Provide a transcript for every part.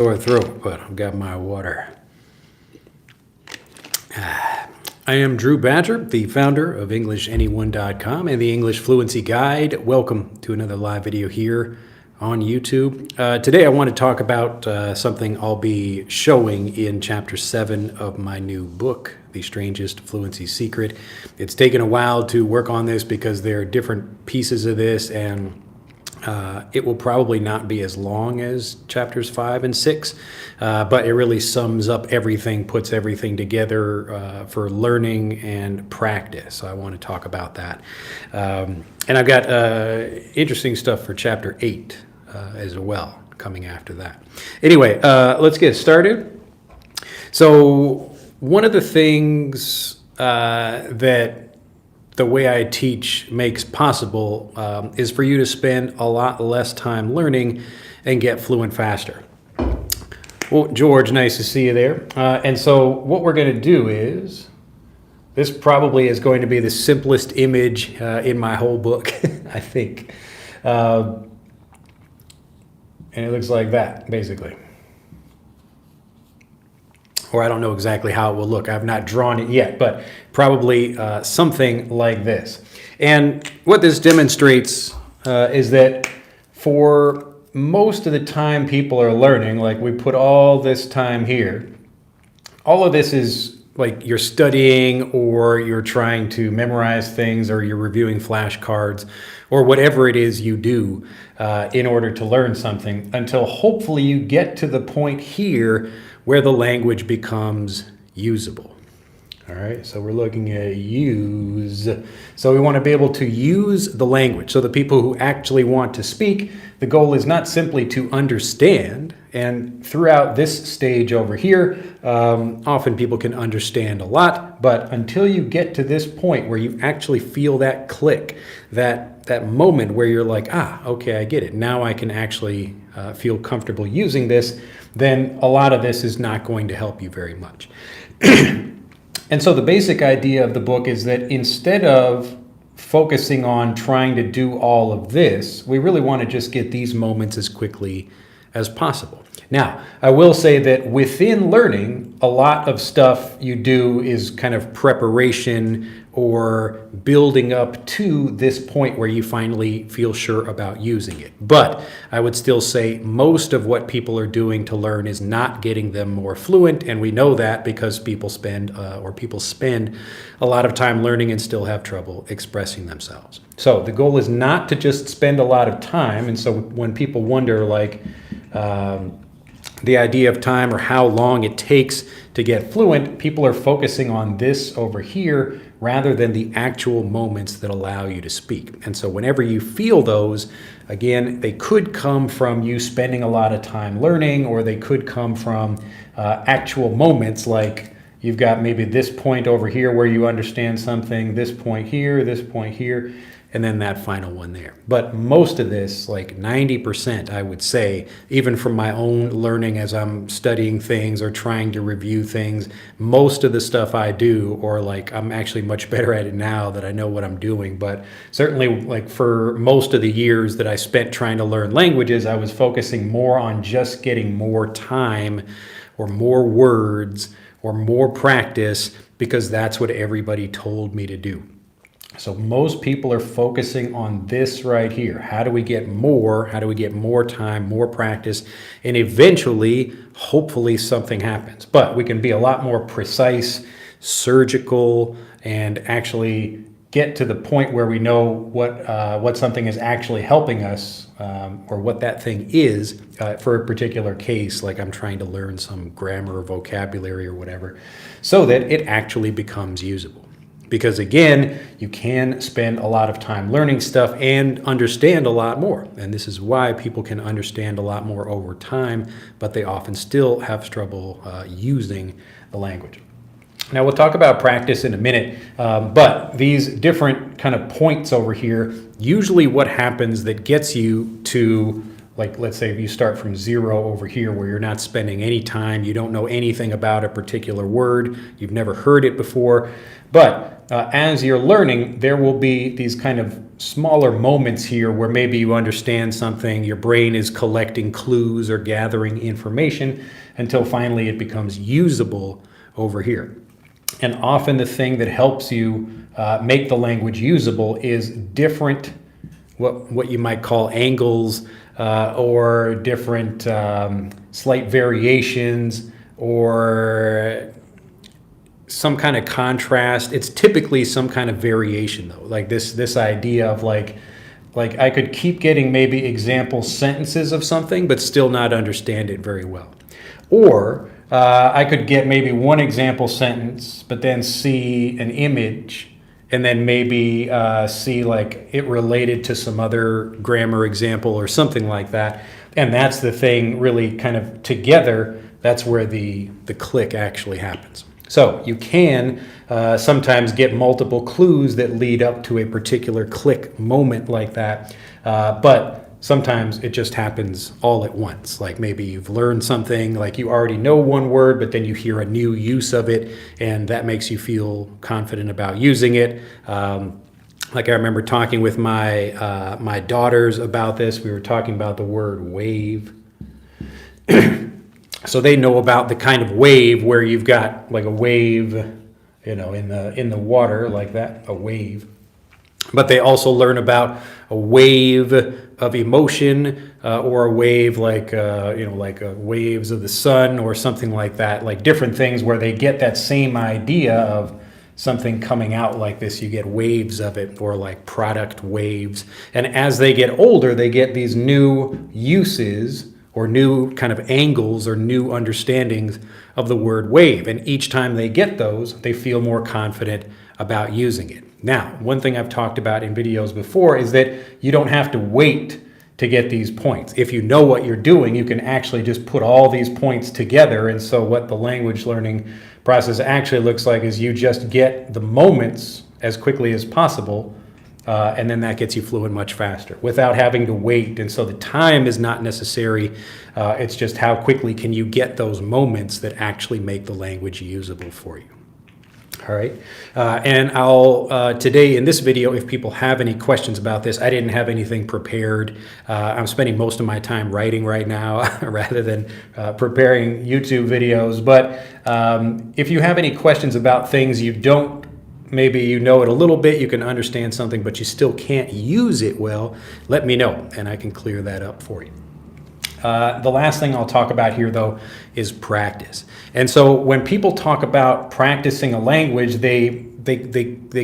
Sore throat, but I've got my water. I am Drew Badger, the founder of EnglishAnyone.com and the English Fluency Guide. Welcome to another live video here on YouTube. Today I want to talk about something I'll be showing in Chapter 7 of my new book, The Strangest Fluency Secret. It's taken a while to work on this because there are different pieces of this, and it will probably not be as long as chapters 5 and 6, but it really sums up everything, puts everything together for learning and practice. So I want to talk about that. And I've got interesting stuff for chapter 8 as well coming after that. Anyway, let's get started. So one of the things that the way I teach makes possible is for you to spend a lot less time learning and get fluent faster. Well, George, nice to see you there. And so what we're going to do is, this probably is going to be the simplest image in my whole book, I think. And it looks like that, basically. Or I don't know exactly how it will look. I've not drawn it yet, but probably something like this. And what this demonstrates is that for most of the time people are learning, like we put all this time here, all of this is like you're studying or you're trying to memorize things or you're reviewing flashcards or whatever it is you do in order to learn something until hopefully you get to the point here where the language becomes usable. All right, so we're looking at use. So we want to be able to use the language. So the people who actually want to speak, the goal is not simply to understand. And throughout this stage over here, often people can understand a lot, but until you get to this point where you actually feel that click, that moment where you're like, okay, I get it. Now I can actually feel comfortable using this, then a lot of this is not going to help you very much. And so the basic idea of the book is that instead of focusing on trying to do all of this, we really want to just get these moments as quickly as possible. Now, I will say that within learning, a lot of stuff you do is kind of preparation or building up to this point where you finally feel sure about using it. But I would still say most of what people are doing to learn is not getting them more fluent, and we know that because people spend a lot of time learning and still have trouble expressing themselves. So the goal is not to just spend a lot of time, and so when people wonder like the idea of time or how long it takes to get fluent, people are focusing on this over here rather than the actual moments that allow you to speak. And so whenever you feel those, again, they could come from you spending a lot of time learning, or they could come from actual moments like you've got maybe this point over here where you understand something, this point here, and then that final one there. But most of this, like 90%, I would say, even from my own learning as I'm studying things or trying to review things, most of the stuff I do, or like I'm actually much better at it now that I know what I'm doing, but certainly like for most of the years that I spent trying to learn languages, I was focusing more on just getting more time or more words or more practice because that's what everybody told me to do. So most people are focusing on this right here. How do we get more? How do we get more time, more practice? And eventually, hopefully something happens. But we can be a lot more precise, surgical, and actually get to the point where we know what something is actually helping us or what that thing is for a particular case, like I'm trying to learn some grammar or vocabulary or whatever, so that it actually becomes usable. Because again, you can spend a lot of time learning stuff and understand a lot more. And this is why people can understand a lot more over time, but they often still have trouble using the language. Now we'll talk about practice in a minute, but these different kind of points over here, usually what happens that gets you to like let's say if you start from zero over here where you're not spending any time, you don't know anything about a particular word, you've never heard it before, but as you're learning, there will be these kind of smaller moments here where maybe you understand something, your brain is collecting clues or gathering information until finally it becomes usable over here. And often the thing that helps you make the language usable is different, what you might call angles or different slight variations or some kind of contrast. It's typically some kind of variation though, like this idea of like I could keep getting maybe example sentences of something but still not understand it very well. Or I could get maybe one example sentence but then see an image and then maybe see like it related to some other grammar example or something like that. And that's the thing really kind of together, that's where the click actually happens. So you can sometimes get multiple clues that lead up to a particular click moment like that, but sometimes it just happens all at once. Like maybe you've learned something, like you already know one word, but then you hear a new use of it, and that makes you feel confident about using it. Like I remember talking with my daughters about this. We were talking about the word wave. So they know about the kind of wave where you've got like a wave, in the water like that, a wave. But they also learn about a wave of emotion or a wave like waves of the sun or something like that, like different things where they get that same idea of something coming out like this. You get waves of it, or like product waves. And as they get older, they get these new uses or new kind of angles or new understandings of the word wave. And each time they get those, they feel more confident about using it. Now, one thing I've talked about in videos before is that you don't have to wait to get these points. If you know what you're doing, you can actually just put all these points together. And so what the language learning process actually looks like is you just get the moments as quickly as possible, and then that gets you fluent much faster without having to wait. And so the time is not necessary. It's just how quickly can you get those moments that actually make the language usable for you. All right. And I'll today in this video, if people have any questions about this, I didn't have anything prepared. I'm spending most of my time writing right now rather than preparing YouTube videos. But if you have any questions about things you don't, maybe you know it a little bit, you can understand something, but you still can't use it well, let me know and I can clear that up for you. The last thing I'll talk about here, though, is practice. And so when people talk about practicing a language, they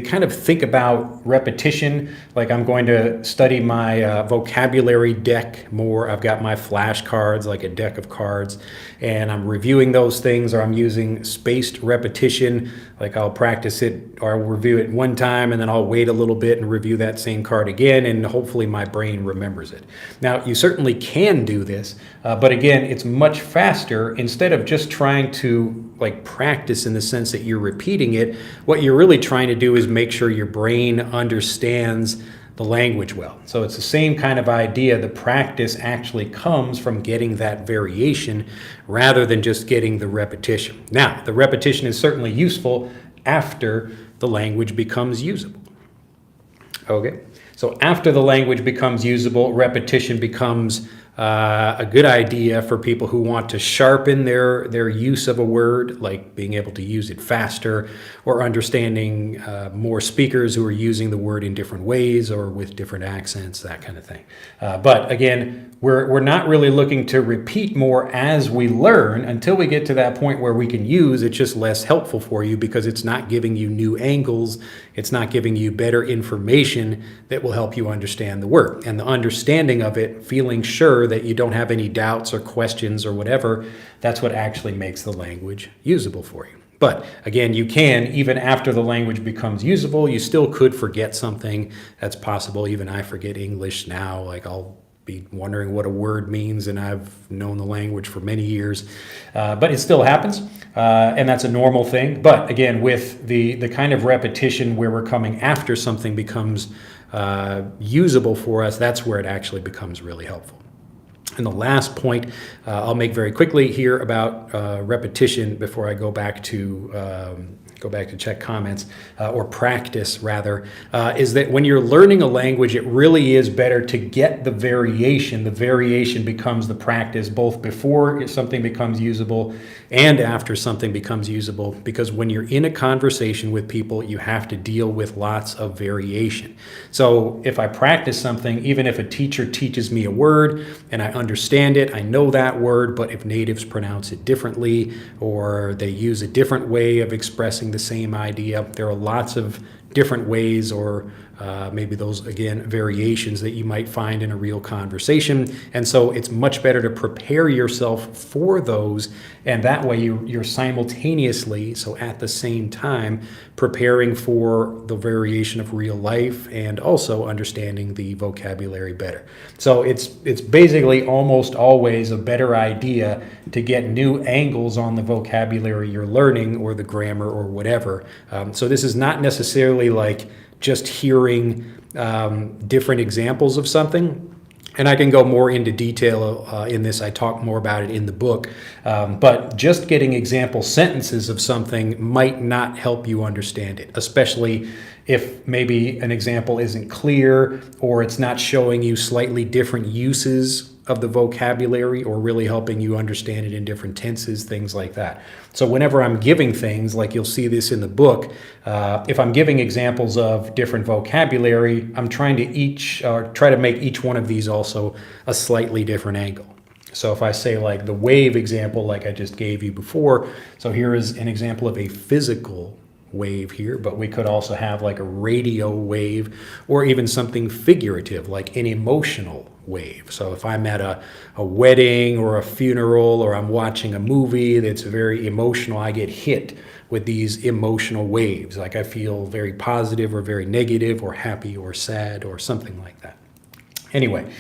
kind of think about repetition. Like I'm going to study my vocabulary deck more. I've got my flashcards, like a deck of cards, and I'm reviewing those things, or I'm using spaced repetition. Like I'll practice it or I'll review it one time and then I'll wait a little bit and review that same card again, and hopefully my brain remembers it. Now, you certainly can do this, but again, it's much faster. Instead of just trying to like practice in the sense that you're repeating it, what you're really trying to do is make sure your brain understands the language well. So it's the same kind of idea. The practice actually comes from getting that variation rather than just getting the repetition. Now, the repetition is certainly useful after the language becomes usable. Okay, so after the language becomes usable, repetition becomes a good idea for people who want to sharpen their use of a word, like being able to use it faster, or understanding more speakers who are using the word in different ways or with different accents, that kind of thing. But again, we're not really looking to repeat more as we learn until we get to that point where we can use. It's just less helpful for you because it's not giving you new angles. It's not giving you better information that will help you understand the word. And the understanding of it, feeling sure that you don't have any doubts or questions or whatever, that's what actually makes the language usable for you. But again, you can, even after the language becomes usable, you still could forget something. That's possible. Even I forget English now. Like I'll be wondering what a word means, and I've known the language for many years. But it still happens, and that's a normal thing. But again, with the kind of repetition where we're coming after something becomes usable for us, that's where it actually becomes really helpful. And the last point I'll make very quickly here about repetition before I go back to check comments or practice rather, is that when you're learning a language, it really is better to get the variation. The variation becomes the practice both before something becomes usable and after something becomes usable, because when you're in a conversation with people, you have to deal with lots of variation. So if I practice something, even if a teacher teaches me a word and I understand it, I know that word, but if natives pronounce it differently or they use a different way of expressing the same idea, there are lots of different ways or maybe those, again, variations that you might find in a real conversation. And so it's much better to prepare yourself for those. And that way you're simultaneously, so at the same time, preparing for the variation of real life and also understanding the vocabulary better. So it's basically almost always a better idea to get new angles on the vocabulary you're learning or the grammar or whatever. So this is not necessarily like just hearing different examples of something. And I can go more into detail in this. I talk more about it in the book. But just getting example sentences of something might not help you understand it, especially if maybe an example isn't clear or it's not showing you slightly different uses of the vocabulary or really helping you understand it in different tenses, things like that. So whenever I'm giving things, like you'll see this in the book, if I'm giving examples of different vocabulary, I'm trying to try to make each one of these also a slightly different angle. So if I say like the wave example, like I just gave you before, so here is an example of a physical wave here, but we could also have like a radio wave or even something figurative like an emotional wave. So if I'm at a wedding or a funeral or I'm watching a movie that's very emotional, I get hit with these emotional waves. Like I feel very positive or very negative or happy or sad or something like that. Anyway,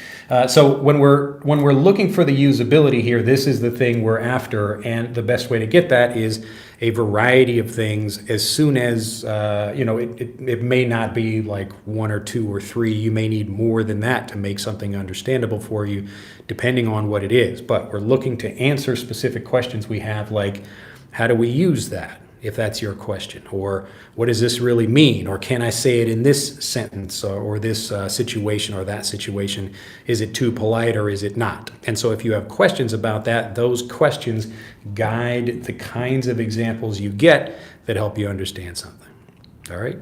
so when we're looking for the usability here, this is the thing we're after, and the best way to get that is a variety of things. As soon as it may not be like one or two or three. You may need more than that to make something understandable for you, depending on what it is. But we're looking to answer specific questions we have, like how do we use that? If that's your question, or what does this really mean, or can I say it in this sentence or this situation or that situation? Is it too polite or is it not? And so if you have questions about that, those questions guide the kinds of examples you get that help you understand something. All right?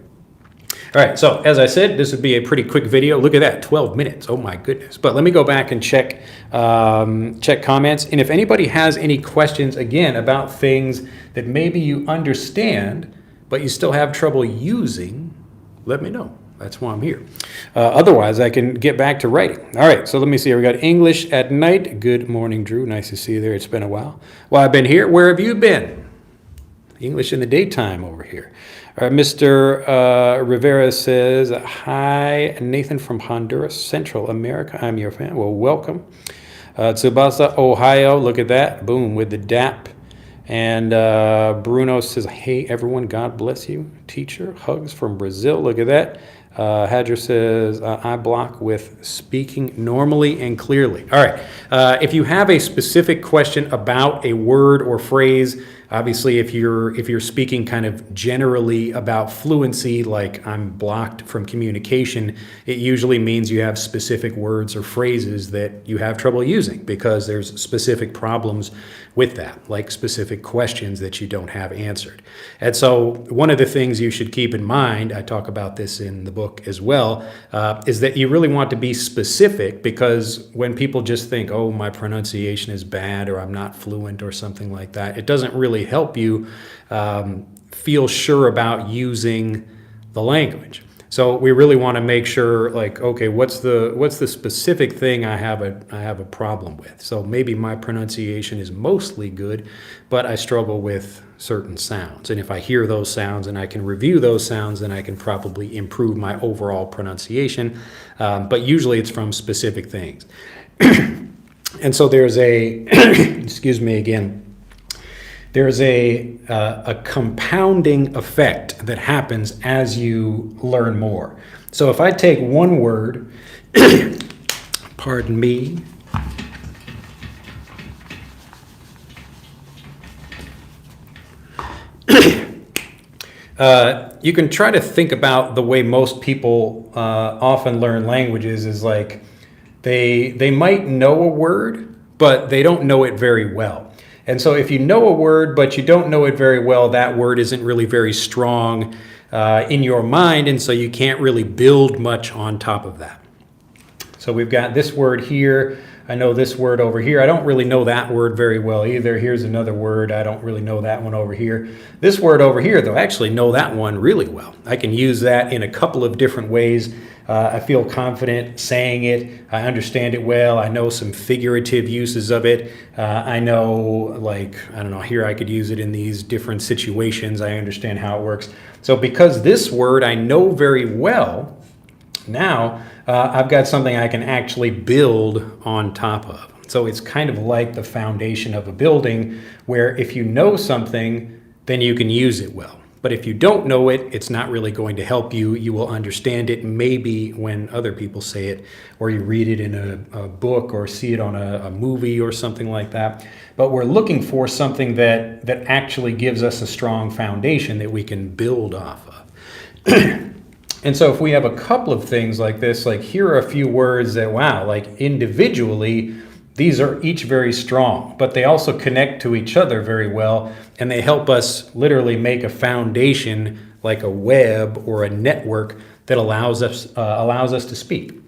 All right, so as I said, this would be a pretty quick video. Look at that, 12 minutes. Oh my goodness. But let me go back and check comments. And if anybody has any questions, again, about things that maybe you understand, but you still have trouble using, let me know. That's why I'm here. Otherwise, I can get back to writing. All right, so let me see here. We got English at night. Good morning, Drew. Nice to see you there. It's been a while. Well, I've been here. Where have you been? English in the daytime over here. All right, Mr. Rivera says, hi, Nathan from Honduras, Central America. I'm your fan. Well, welcome. Tsubasa, Ohio. Look at that. Boom, with the DAP. And Bruno says, hey, everyone, God bless you. Teacher, hugs from Brazil. Look at that. Hadger says, I block with speaking normally and clearly. All right. If you have a specific question about a word or phrase, obviously, if you're speaking kind of generally about fluency, like I'm blocked from communication, it usually means you have specific words or phrases that you have trouble using because there's specific problems with that, like specific questions that you don't have answered. And so one of the things you should keep in mind, I talk about this in the book as well, is that you really want to be specific, because when people just think, oh, my pronunciation is bad or I'm not fluent or something like that, it doesn't really help you feel sure about using the language. So we really want to make sure, like, okay, what's the specific thing I have a problem with? So maybe my pronunciation is mostly good, but I struggle with certain sounds. And if I hear those sounds and I can review those sounds, then I can probably improve my overall pronunciation. But usually it's from specific things. And so there's a, excuse me again, there's a compounding effect that happens as you learn more. So if I take one word, pardon me, You can try to think about the way most people often learn languages is like they might know a word, but they don't know it very well. And so if you know a word, but you don't know it very well, that word isn't really very strong in your mind, and so you can't really build much on top of that. So we've got this word here. I know this word over here. I don't really know that word very well either. Here's another word. I don't really know that one over here. This word over here, though, I actually know that one really well. I can use that in a couple of different ways. I feel confident saying it. I understand it well. I know some figurative uses of it. I know, like, I don't know, here I could use it in these different situations. I understand how it works. So because this word I know very well, now I've got something I can actually build on top of. So it's kind of like the foundation of a building where if you know something, then you can use it well. But if you don't know it, it's not really going to help you. You will understand it maybe when other people say it, or you read it in a book or see it on a movie or something like that. But we're looking for something that actually gives us a strong foundation that we can build off of. And so if we have a couple of things like this, like here are a few words that, wow, like individually, these are each very strong, but they also connect to each other very well, and they help us literally make a foundation like a web or a network that allows us to speak.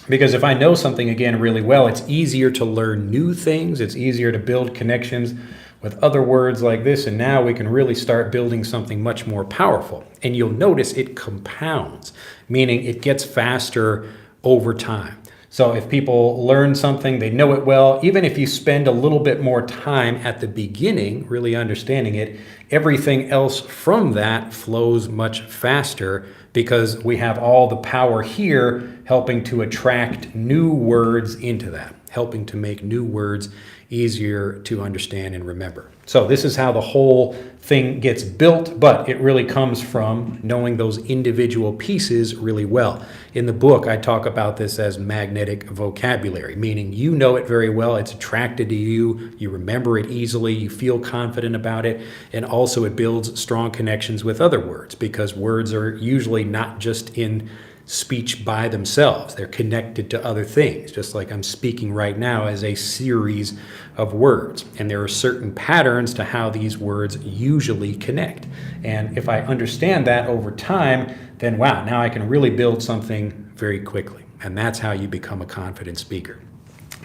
Because if I know something, again, really well, it's easier to learn new things. It's easier to build connections with other words like this, and now we can really start building something much more powerful. And you'll notice it compounds, meaning it gets faster over time. So if people learn something, they know it well, even if you spend a little bit more time at the beginning really understanding it, everything else from that flows much faster because we have all the power here helping to attract new words into that, helping to make new words easier to understand and remember. So this is how the whole thing gets built, but it really comes from knowing those individual pieces really well. In the book, I talk about this as magnetic vocabulary, meaning you know it very well, it's attracted to you, you remember it easily, you feel confident about it, and also it builds strong connections with other words because words are usually not just in speech by themselves. They're connected to other things, just like I'm speaking right now as a series of words. And there are certain patterns to how these words usually connect. And if I understand that over time, then wow, now I can really build something very quickly. And that's how you become a confident speaker.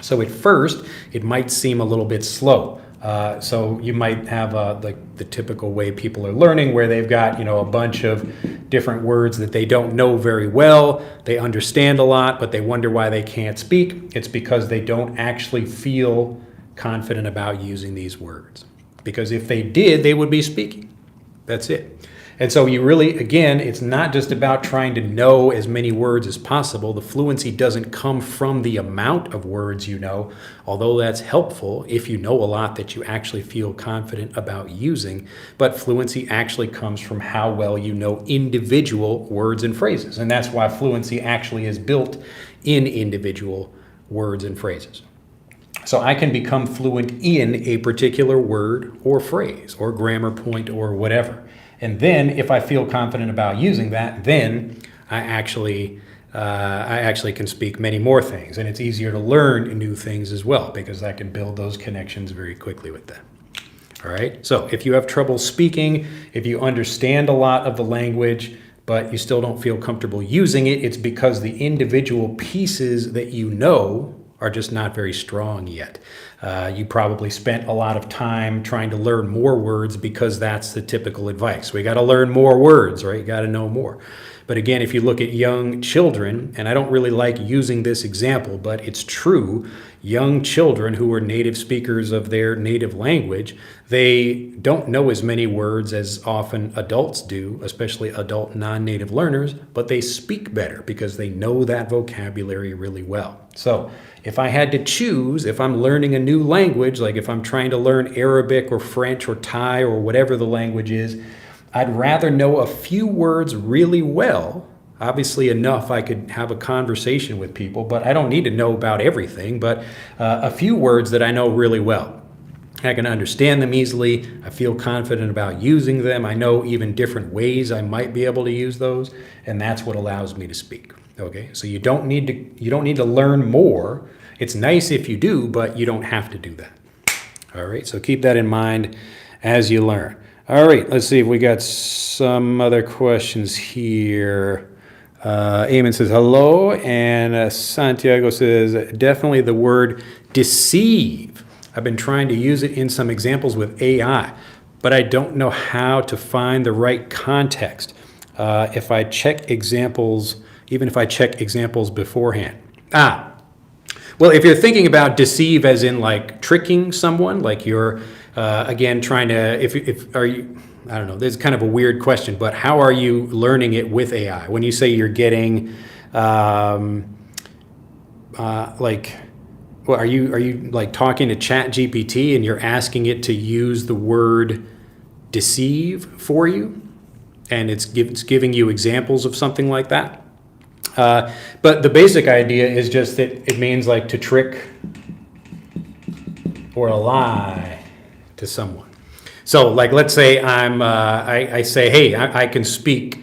So at first, it might seem a little bit slow. So you might have like the typical way people are learning where they've got, a bunch of different words that they don't know very well. They understand a lot, but they wonder why they can't speak. It's because they don't actually feel confident about using these words. Because if they did, they would be speaking. That's it. And so you really, again, it's not just about trying to know as many words as possible. The fluency doesn't come from the amount of words you know, although that's helpful if you know a lot that you actually feel confident about using. But fluency actually comes from how well you know individual words and phrases. And that's why fluency actually is built in individual words and phrases. So I can become fluent in a particular word or phrase or grammar point or whatever. And then if I feel confident about using that, then I actually can speak many more things. And it's easier to learn new things as well because I can build those connections very quickly with them. All right. So if you have trouble speaking, if you understand a lot of the language, but you still don't feel comfortable using it, it's because the individual pieces that you know are just not very strong yet. You probably spent a lot of time trying to learn more words because that's the typical advice. We got to learn more words, right? You got to know more. But again, if you look at young children, and I don't really like using this example, but it's true, young children who are native speakers of their native language, they don't know as many words as often adults do, especially adult non-native learners, but they speak better because they know that vocabulary really well. So if I had to choose, if I'm learning a new language, like if I'm trying to learn Arabic or French or Thai or whatever the language is, I'd rather know a few words really well, obviously enough I could have a conversation with people, but I don't need to know about everything, but a few words that I know really well. I can understand them easily. I feel confident about using them. I know even different ways I might be able to use those, and that's what allows me to speak. Okay, so you don't need to learn more. It's nice if you do, but you don't have to do that. All right, so keep that in mind as you learn. All right, let's see if we got some other questions here. Eamon says hello, and Santiago says definitely the word deceive. I've been trying to use it in some examples with AI, but I don't know how to find the right context. If I check examples, even if I check examples beforehand. Well, if you're thinking about deceive as in like tricking someone, like you're again trying to, if are you, I don't know, this is kind of a weird question, but how are you learning it with AI? When you say you're getting like, well, are you like talking to Chat GPT and you're asking it to use the word deceive for you, and it's giving you examples of something like that? But the basic idea is just that it means like to trick or lie to someone. So like, let's say I say, hey, I can speak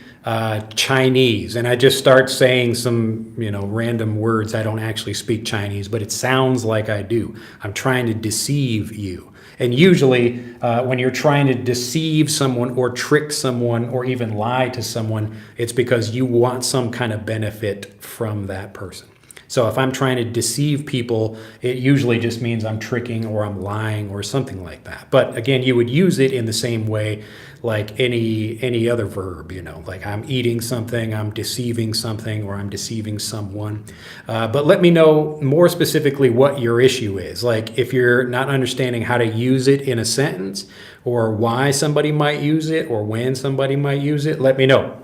Chinese, and I just start saying some, random words. I don't actually speak Chinese, but it sounds like I do. I'm trying to deceive you. And usually when you're trying to deceive someone or trick someone or even lie to someone, it's because you want some kind of benefit from that person. So if I'm trying to deceive people, it usually just means I'm tricking or I'm lying or something like that. But again, you would use it in the same way like any other verb, like I'm eating something, I'm deceiving something, or I'm deceiving someone. But let me know more specifically what your issue is. Like if you're not understanding how to use it in a sentence, or why somebody might use it, or when somebody might use it, let me know,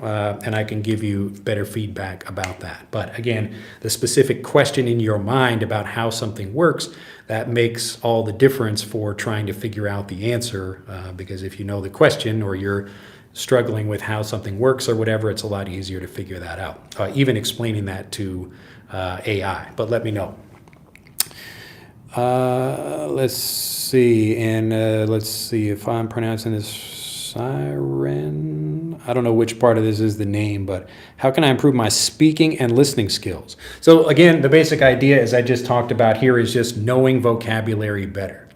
and I can give you better feedback about that. But again, the specific question in your mind about how something works, that makes all the difference for trying to figure out the answer, because if you know the question or you're struggling with how something works or whatever, it's a lot easier to figure that out, even explaining that to AI. But let me know. Let's see, and let's see if I'm pronouncing this Siren. I don't know which part of this is the name, but how can I improve my speaking and listening skills? So again, the basic idea, as I just talked about here, is just knowing vocabulary better.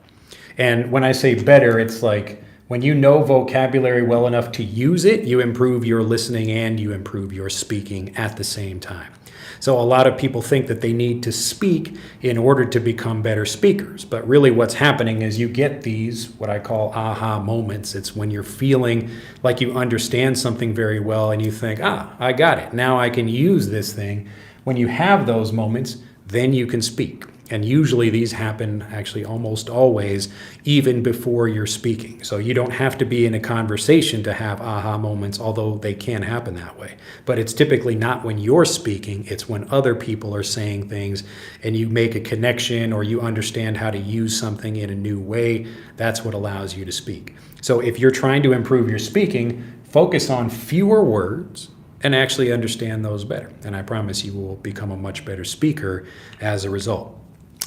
And when I say better, it's like when you know vocabulary well enough to use it, you improve your listening and you improve your speaking at the same time. So a lot of people think that they need to speak in order to become better speakers. But really what's happening is you get these, what I call aha moments. It's when you're feeling like you understand something very well and you think, I got it. Now I can use this thing. When you have those moments, then you can speak. And usually these happen, actually almost always, even before you're speaking. So you don't have to be in a conversation to have aha moments, although they can happen that way. But it's typically not when you're speaking, it's when other people are saying things and you make a connection or you understand how to use something in a new way. That's what allows you to speak. So if you're trying to improve your speaking, focus on fewer words and actually understand those better. And I promise you will become a much better speaker as a result.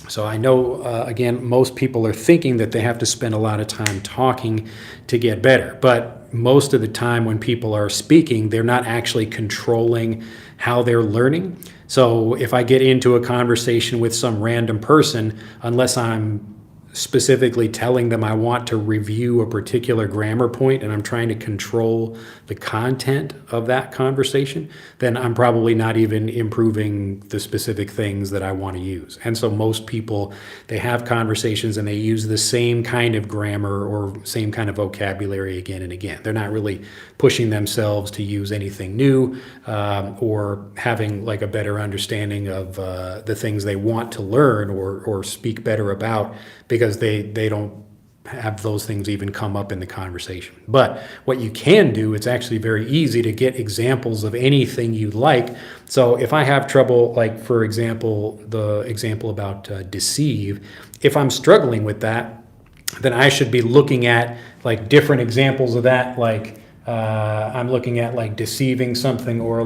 So I know, again, most people are thinking that they have to spend a lot of time talking to get better. But most of the time when people are speaking, they're not actually controlling how they're learning. So if I get into a conversation with some random person, unless I'm specifically telling them I want to review a particular grammar point and I'm trying to control the content of that conversation, then I'm probably not even improving the specific things that I want to use. And so most people, they have conversations and they use the same kind of grammar or same kind of vocabulary again and again. They're not really pushing themselves to use anything new or having like a better understanding of the things they want to learn or speak better about, because they don't have those things even come up in the conversation. But what you can do, it's actually very easy to get examples of anything you like. So if I have trouble, like for example, the example about deceive, if I'm struggling with that, then I should be looking at like different examples of that. Like I'm looking at like deceiving something or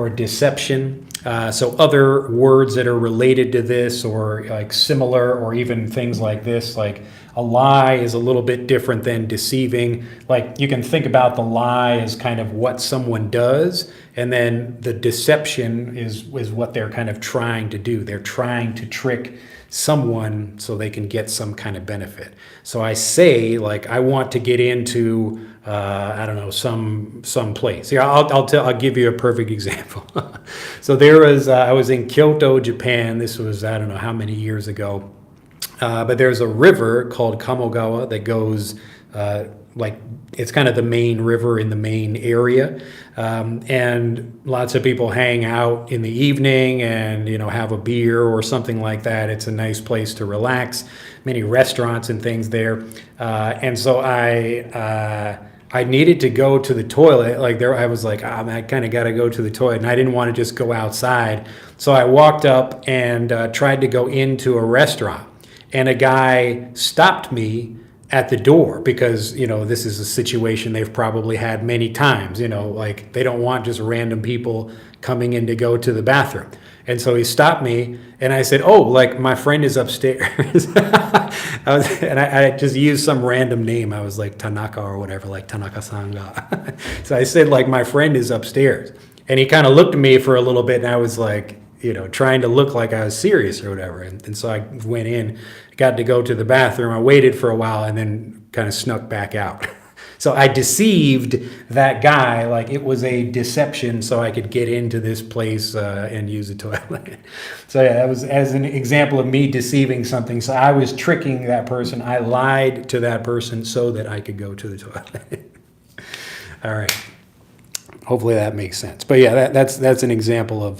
deception. So other words that are related to this or like similar or even things like this, like a lie is a little bit different than deceiving. Like you can think about the lie as kind of what someone does, and then the deception is what they're kind of trying to do. They're trying to trick someone so they can get some kind of benefit. So I say, like, I want to get into I don't know, some place. Here, I'll give you a perfect example. So I was in Kyoto, Japan. This was, I don't know how many years ago. But there's a river called Kamogawa that goes like it's kind of the main river in the main area, and lots of people hang out in the evening and have a beer or something like that. It's a nice place to relax. Many restaurants and things there, and so I needed to go to the toilet. Like I was like, I kind of got to go to the toilet, and I didn't want to just go outside. So I walked up and tried to go into a restaurant, and a guy stopped me at the door because this is a situation they've probably had many times. Like they don't want just random people coming in to go to the bathroom. And so he stopped me, and I said, "Oh, like my friend is upstairs." I just used some random name. I was like Tanaka or whatever, like Tanaka-san ga. So I said, like, my friend is upstairs, and he kind of looked at me for a little bit, and I was like, trying to look like I was serious or whatever. And so I went in, got to go to the bathroom. I waited for a while and then kind of snuck back out. So I deceived that guy, like it was a deception so I could get into this place and use the toilet. So yeah, that was as an example of me deceiving something. So I was tricking that person. I lied to that person so that I could go to the toilet. All right. Hopefully that makes sense. But yeah, that's an example of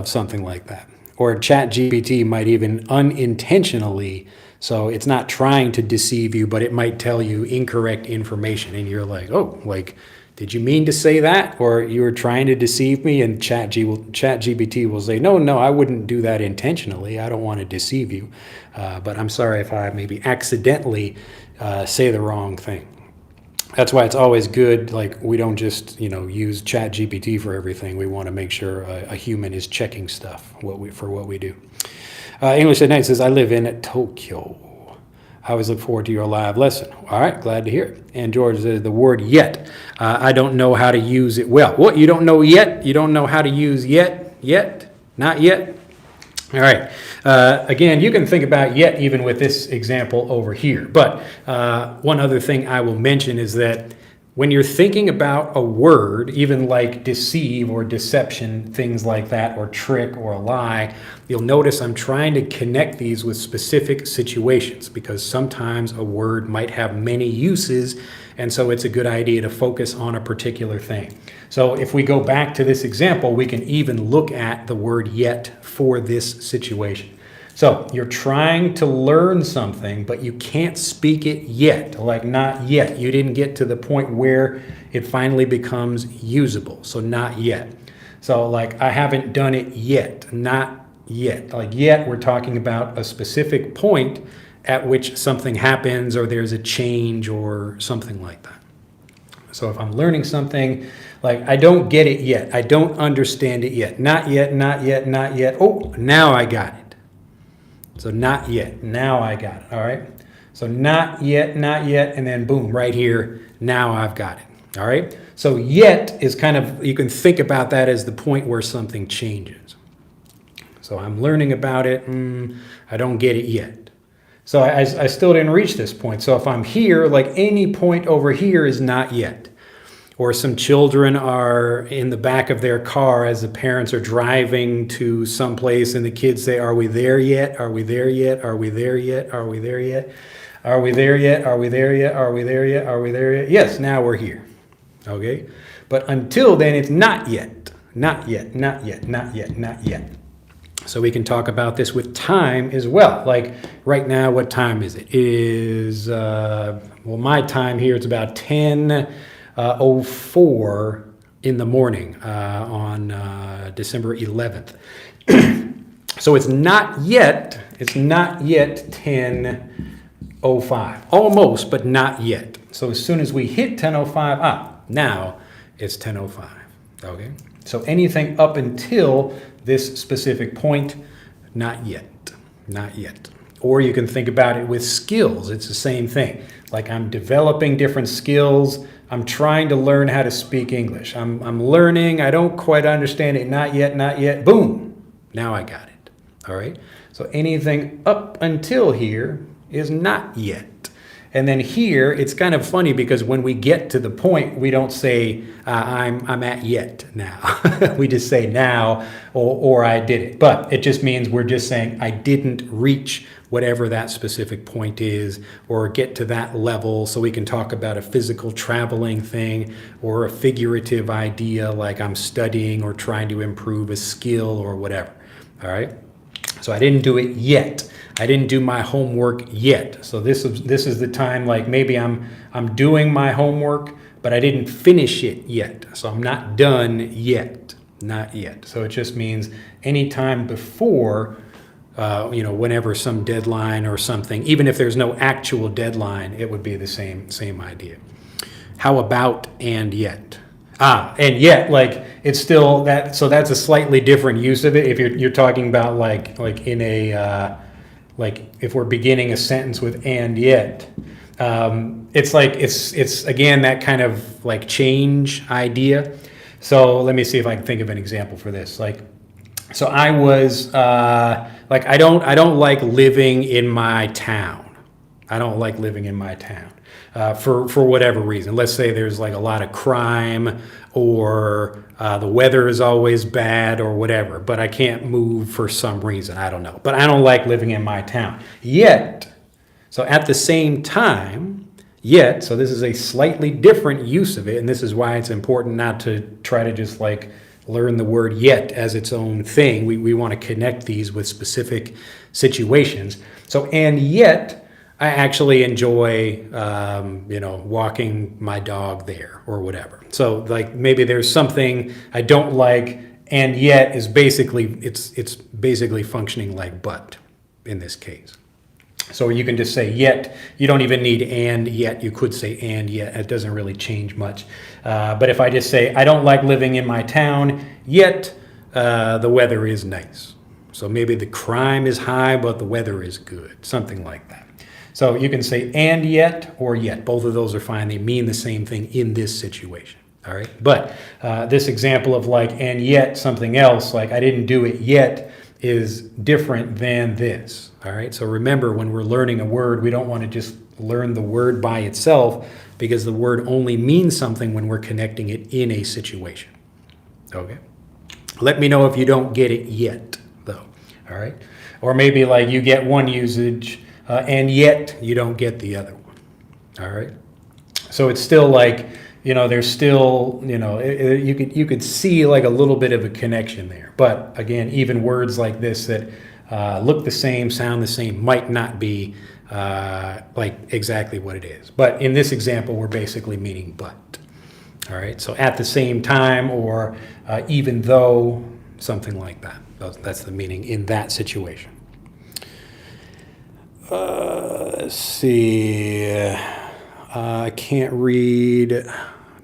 something like that. Or ChatGPT might even unintentionally, so it's not trying to deceive you, but it might tell you incorrect information, and you're like, oh, like, did you mean to say that? Or you were trying to deceive me? And ChatGPT will say, no, I wouldn't do that intentionally. I don't want to deceive you, but I'm sorry if I maybe accidentally say the wrong thing. That's why it's always good, like, we don't just, use ChatGPT for everything. We want to make sure a human is checking stuff for what we do. English at Night says, I live in Tokyo. I always look forward to your live lesson. All right, glad to hear it. And George says, the word yet, I don't know how to use it well. What, you don't know yet? You don't know how to use yet? Yet? Not yet? All right. Again, you can think about yet even with this example over here. But one other thing I will mention is that when you're thinking about a word, even like deceive or deception, things like that, or trick or lie, you'll notice I'm trying to connect these with specific situations because sometimes a word might have many uses, and so it's a good idea to focus on a particular thing. So if we go back to this example, we can even look at the word yet for this situation. So you're trying to learn something, but you can't speak it yet, like not yet. You didn't get to the point where it finally becomes usable, so not yet. So like, I haven't done it yet, not yet. Like yet, we're talking about a specific point at which something happens or there's a change or something like that. So if I'm learning something, like I don't get it yet, I don't understand it yet, not yet, not yet, not yet. Oh, now I got it. So not yet, now I got it, all right? So not yet, and then boom, right here, now I've got it, all right? So yet is kind of, you can think about that as the point where something changes. So I'm learning about it, I don't get it yet. So I still didn't reach this point. So if I'm here, like any point over here is not yet. Or some children are in the back of their car as the parents are driving to someplace and the kids say, are we there yet? Are we there yet? Are we there yet? Are we there yet? Are we there yet? Are we there yet? Are we there yet? Are we there yet? Yes, now we're here. Okay? But until then, it's not yet. Not yet, not yet, not yet, not yet. So we can talk about this with time as well. Like right now, what time is it? It is, my time here, it's about 10:04 in the morning on December 11th. So it's not yet 10:05. Almost, but not yet. So as soon as we hit 10:05, now it's 10:05. Okay? So anything up until this specific point, not yet, not yet. Or you can think about it with skills. It's the same thing. Like I'm developing different skills. I'm trying to learn how to speak English. I'm learning. I don't quite understand it. Not yet, not yet. Boom. Now I got it. All right. So anything up until here is not yet. And then here, it's kind of funny because when we get to the point, we don't say, I'm at yet now. We just say now or I did it. But it just means we're just saying I didn't reach whatever that specific point is or get to that level. So we can talk about a physical traveling thing or a figurative idea like I'm studying or trying to improve a skill or whatever. All right. So I didn't do it yet. I didn't do my homework yet. So this is the time like maybe I'm doing my homework, but I didn't finish it yet. So I'm not done yet. Not yet. So it just means any time before, whenever some deadline or something, even if there's no actual deadline, it would be the same idea. How about and yet? And yet, like it's still that. So that's a slightly different use of it. If you're talking about like in a like if we're beginning a sentence with and yet, it's like it's again that kind of like change idea. So let me see if I can think of an example for this. Like, so I was like I don't like living in my town. I don't like living in my town. For whatever reason. Let's say there's like a lot of crime or the weather is always bad or whatever, but I can't move for some reason. I don't know. But I don't like living in my town. Yet, so at the same time, yet, so this is a slightly different use of it, and this is why it's important not to try to just like learn the word yet as its own thing. We want to connect these with specific situations. So, and yet, I actually enjoy, walking my dog there or whatever. So like maybe there's something I don't like, and yet is basically it's basically functioning like but in this case. So you can just say yet. You don't even need and yet. You could say and yet. It doesn't really change much. But if I just say I don't like living in my town, yet the weather is nice. So maybe the crime is high, but the weather is good. Something like that. So you can say and yet or yet. Both of those are fine. They mean the same thing in this situation. All right. But this example of like and yet something else, like I didn't do it yet, is different than this. All right. So remember, when we're learning a word, we don't want to just learn the word by itself because the word only means something when we're connecting it in a situation. Okay. Let me know if you don't get it yet, though. All right. Or maybe like you get one usage. And yet you don't get the other one. All right. So it's still like, there's still, you could see like a little bit of a connection there. But again, even words like this that look the same, sound the same, might not be like exactly what it is. But in this example, we're basically meaning but. All right. So at the same time or even though, something like that. That's the meaning in that situation. Let's see. I can't read.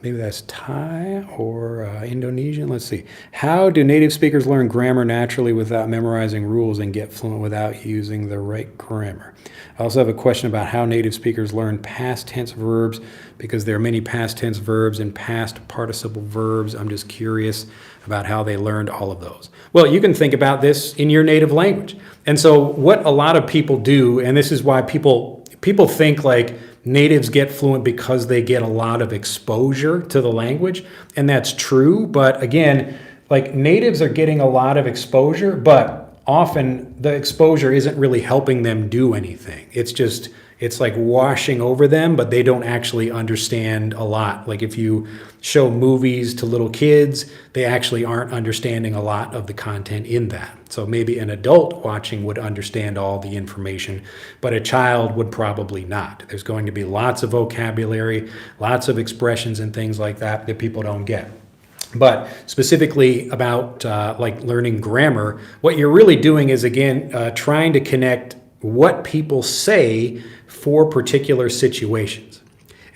Maybe that's Thai or Indonesian. Let's see. How do native speakers learn grammar naturally without memorizing rules and get fluent without using the right grammar? I also have a question about how native speakers learn past tense verbs because there are many past tense verbs and past participle verbs. I'm just curious about how they learned all of those. Well, you can think about this in your native language. And so what a lot of people do, and this is why people think like natives get fluent because they get a lot of exposure to the language, and that's true. But again, like natives are getting a lot of exposure, but often the exposure isn't really helping them do anything. It's like washing over them, but they don't actually understand a lot. Like if you show movies to little kids, they actually aren't understanding a lot of the content in that. So maybe an adult watching would understand all the information, but a child would probably not. There's going to be lots of vocabulary, lots of expressions and things like that that people don't get. But specifically about like learning grammar, what you're really doing is, again, trying to connect what people say for particular situations.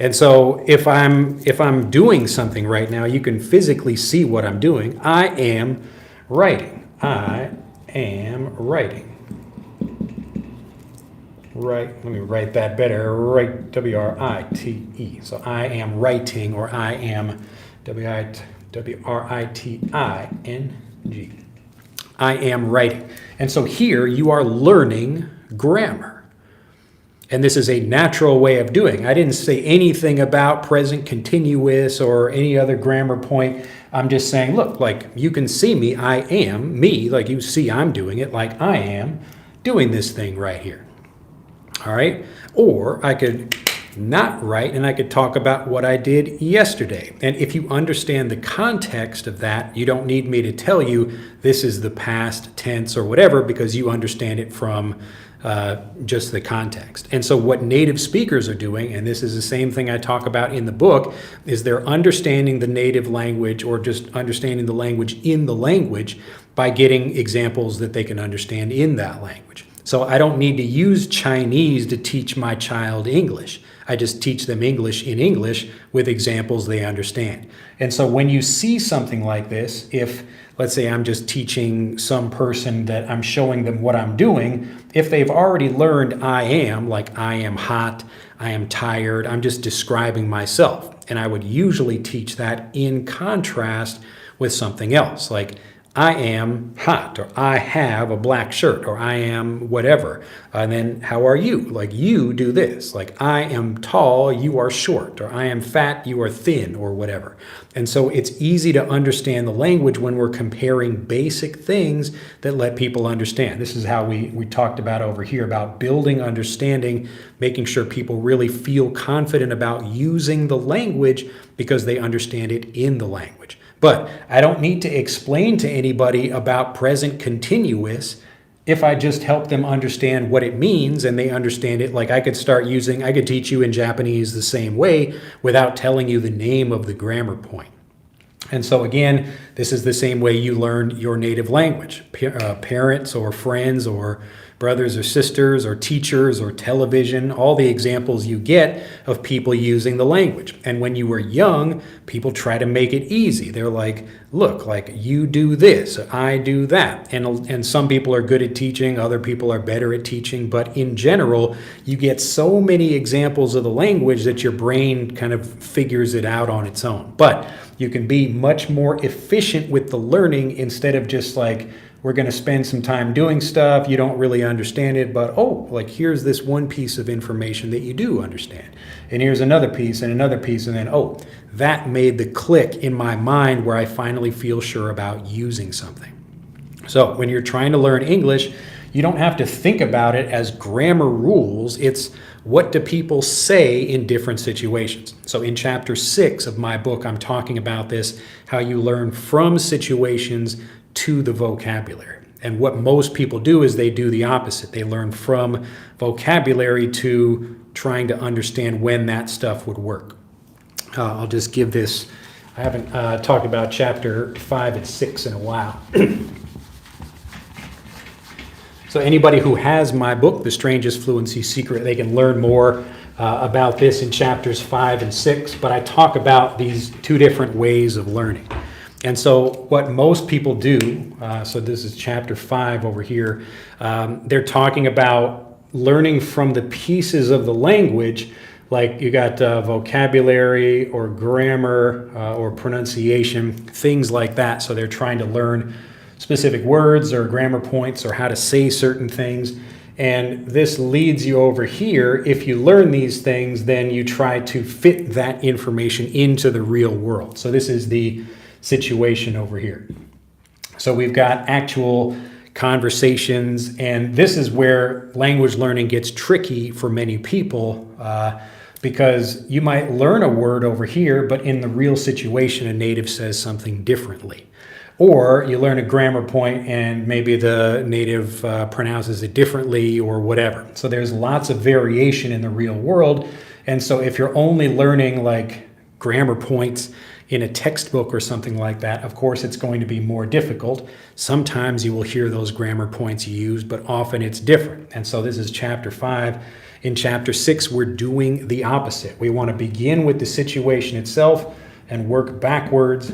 And so if I'm doing something right now, you can physically see what I'm doing. I am writing. I am writing. Right, let me write that better. Write, W-R-I-T-E. So I am writing, or I am W-R-I-T-I-N-G. I am writing. And so here you are learning grammar. And this is a natural way of doing. I didn't say anything about present continuous or any other grammar point. I'm just saying, look, like you can see me, I am me, like you see I'm doing it, like I am doing this thing right here. All right? Or I could not write and I could talk about what I did yesterday. And if you understand the context of that, you don't need me to tell you this is the past tense or whatever, because you understand it from just the context. And so what native speakers are doing, and this is the same thing I talk about in the book, is they're understanding the native language, or just understanding the language in the language, by getting examples that they can understand in that language. So I don't need to use Chinese to teach my child English. I just teach them English in English with examples they understand. And so when you see something like this, if let's say I'm just teaching some person that I'm showing them what I'm doing, if they've already learned I am, like I am hot, I am tired, I'm just describing myself. And I would usually teach that in contrast with something else, like I am hot, or I have a black shirt, or I am whatever. And then how are you? Like you do this. Like I am tall, you are short, or I am fat, you are thin, or whatever. And so it's easy to understand the language when we're comparing basic things that let people understand. This is how we talked about over here, about building understanding, making sure people really feel confident about using the language because they understand it in the language. But I don't need to explain to anybody about present continuous if I just help them understand what it means and they understand it. Like I could teach you in Japanese the same way without telling you the name of the grammar point. And so again, this is the same way you learn your native language. Parents or friends or brothers or sisters or teachers or television, all the examples you get of people using the language. And when you were young, people try to make it easy. They're like, look, like you do this, I do that. And some people are good at teaching, other people are better at teaching. But in general, you get so many examples of the language that your brain kind of figures it out on its own. But you can be much more efficient with the learning instead of just like, we're going to spend some time doing stuff, you don't really understand it, but like here's this one piece of information that you do understand. And here's another piece, and then, that made the click in my mind where I finally feel sure about using something. So when you're trying to learn English, you don't have to think about it as grammar rules. It's what do people say in different situations. So in chapter 6 of my book, I'm talking about this, how you learn from situations to the vocabulary. And what most people do is they do the opposite. They learn from vocabulary to trying to understand when that stuff would work. I'll just give this, I haven't talked about chapter 5 and 6 in a while. So anybody who has my book, The Strangest Fluency Secret, they can learn more about this in chapters 5 and 6. But I talk about these two different ways of learning. And so what most people do, so this is chapter 5 over here, they're talking about learning from the pieces of the language, like you got vocabulary or grammar or pronunciation, things like that. So they're trying to learn specific words or grammar points or how to say certain things. And this leads you over here. If you learn these things, then you try to fit that information into the real world. So this is the situation over here. So we've got actual conversations, and this is where language learning gets tricky for many people because you might learn a word over here, but in the real situation, a native says something differently. Or you learn a grammar point and maybe the native pronounces it differently or whatever. So there's lots of variation in the real world. And so if you're only learning like grammar points in a textbook or something like that, of course, it's going to be more difficult. Sometimes you will hear those grammar points used, but often it's different. And so this is chapter 5. In chapter 6, we're doing the opposite. We want to begin with the situation itself and work backwards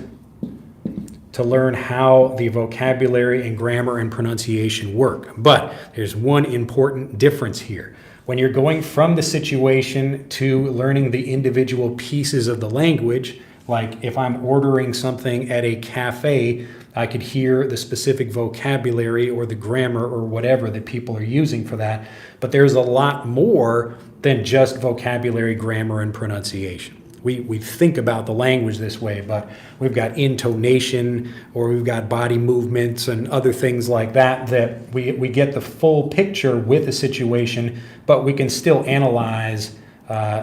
to learn how the vocabulary and grammar and pronunciation work. But there's one important difference here. When you're going from the situation to learning the individual pieces of the language, like if I'm ordering something at a cafe, I could hear the specific vocabulary or the grammar or whatever that people are using for that. But there's a lot more than just vocabulary, grammar, and pronunciation. We think about the language this way, but we've got intonation or we've got body movements and other things like that that we get the full picture with the situation, but we can still analyze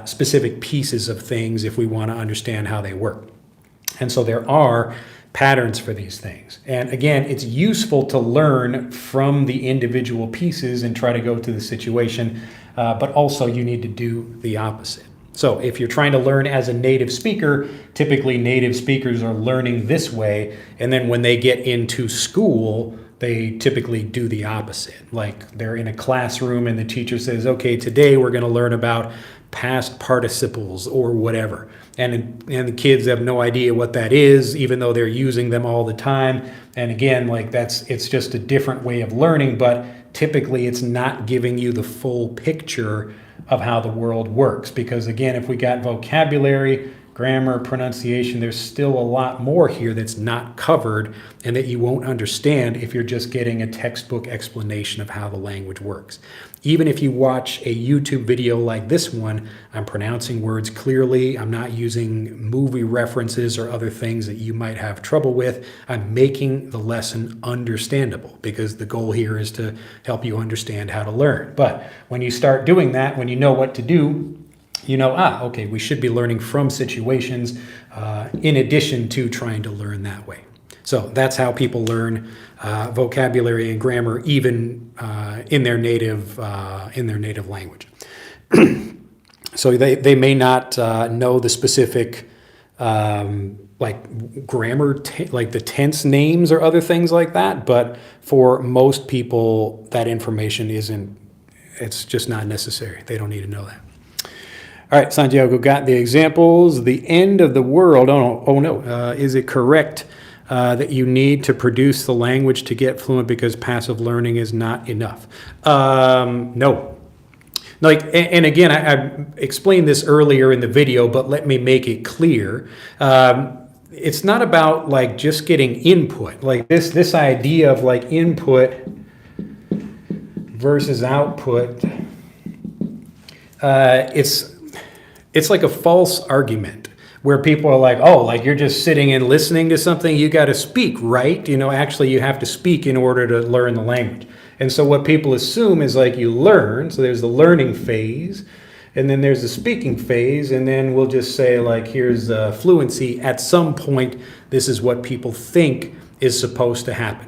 specific pieces of things if we want to understand how they work. And so there are patterns for these things. And again, it's useful to learn from the individual pieces and try to go to the situation, but also you need to do the opposite. So if you're trying to learn as a native speaker, typically native speakers are learning this way, and then when they get into school, they typically do the opposite. Like they're in a classroom and the teacher says, okay, today we're going to learn about past participles or whatever. And the kids have no idea what that is, even though they're using them all the time. And again, like it's just a different way of learning, but typically it's not giving you the full picture of how the world works. Because again, if we got vocabulary, grammar, pronunciation, there's still a lot more here that's not covered and that you won't understand if you're just getting a textbook explanation of how the language works. Even if you watch a YouTube video like this one, I'm pronouncing words clearly. I'm not using movie references or other things that you might have trouble with. I'm making the lesson understandable because the goal here is to help you understand how to learn. But when you start doing that, when you know what to do, you know, okay, we should be learning from situations in addition to trying to learn that way. So that's how people learn vocabulary and grammar, even in their native language. So they may not know the specific like grammar, like the tense names or other things like that. But for most people, that information it's just not necessary. They don't need to know that. All right, Santiago got the examples. The end of the world. Oh no. Is it correct that you need to produce the language to get fluent because passive learning is not enough? No. Like, and again, I explained this earlier in the video, but let me make it clear. It's not about like just getting input. Like this idea of like input versus output. It's like a false argument where people are like, oh, like you're just sitting and listening to something, you got to speak, right? You know, actually you have to speak in order to learn the language. And so what people assume is like you learn, so there's the learning phase, and then there's the speaking phase, and then we'll just say like, here's fluency. At some point, this is what people think is supposed to happen.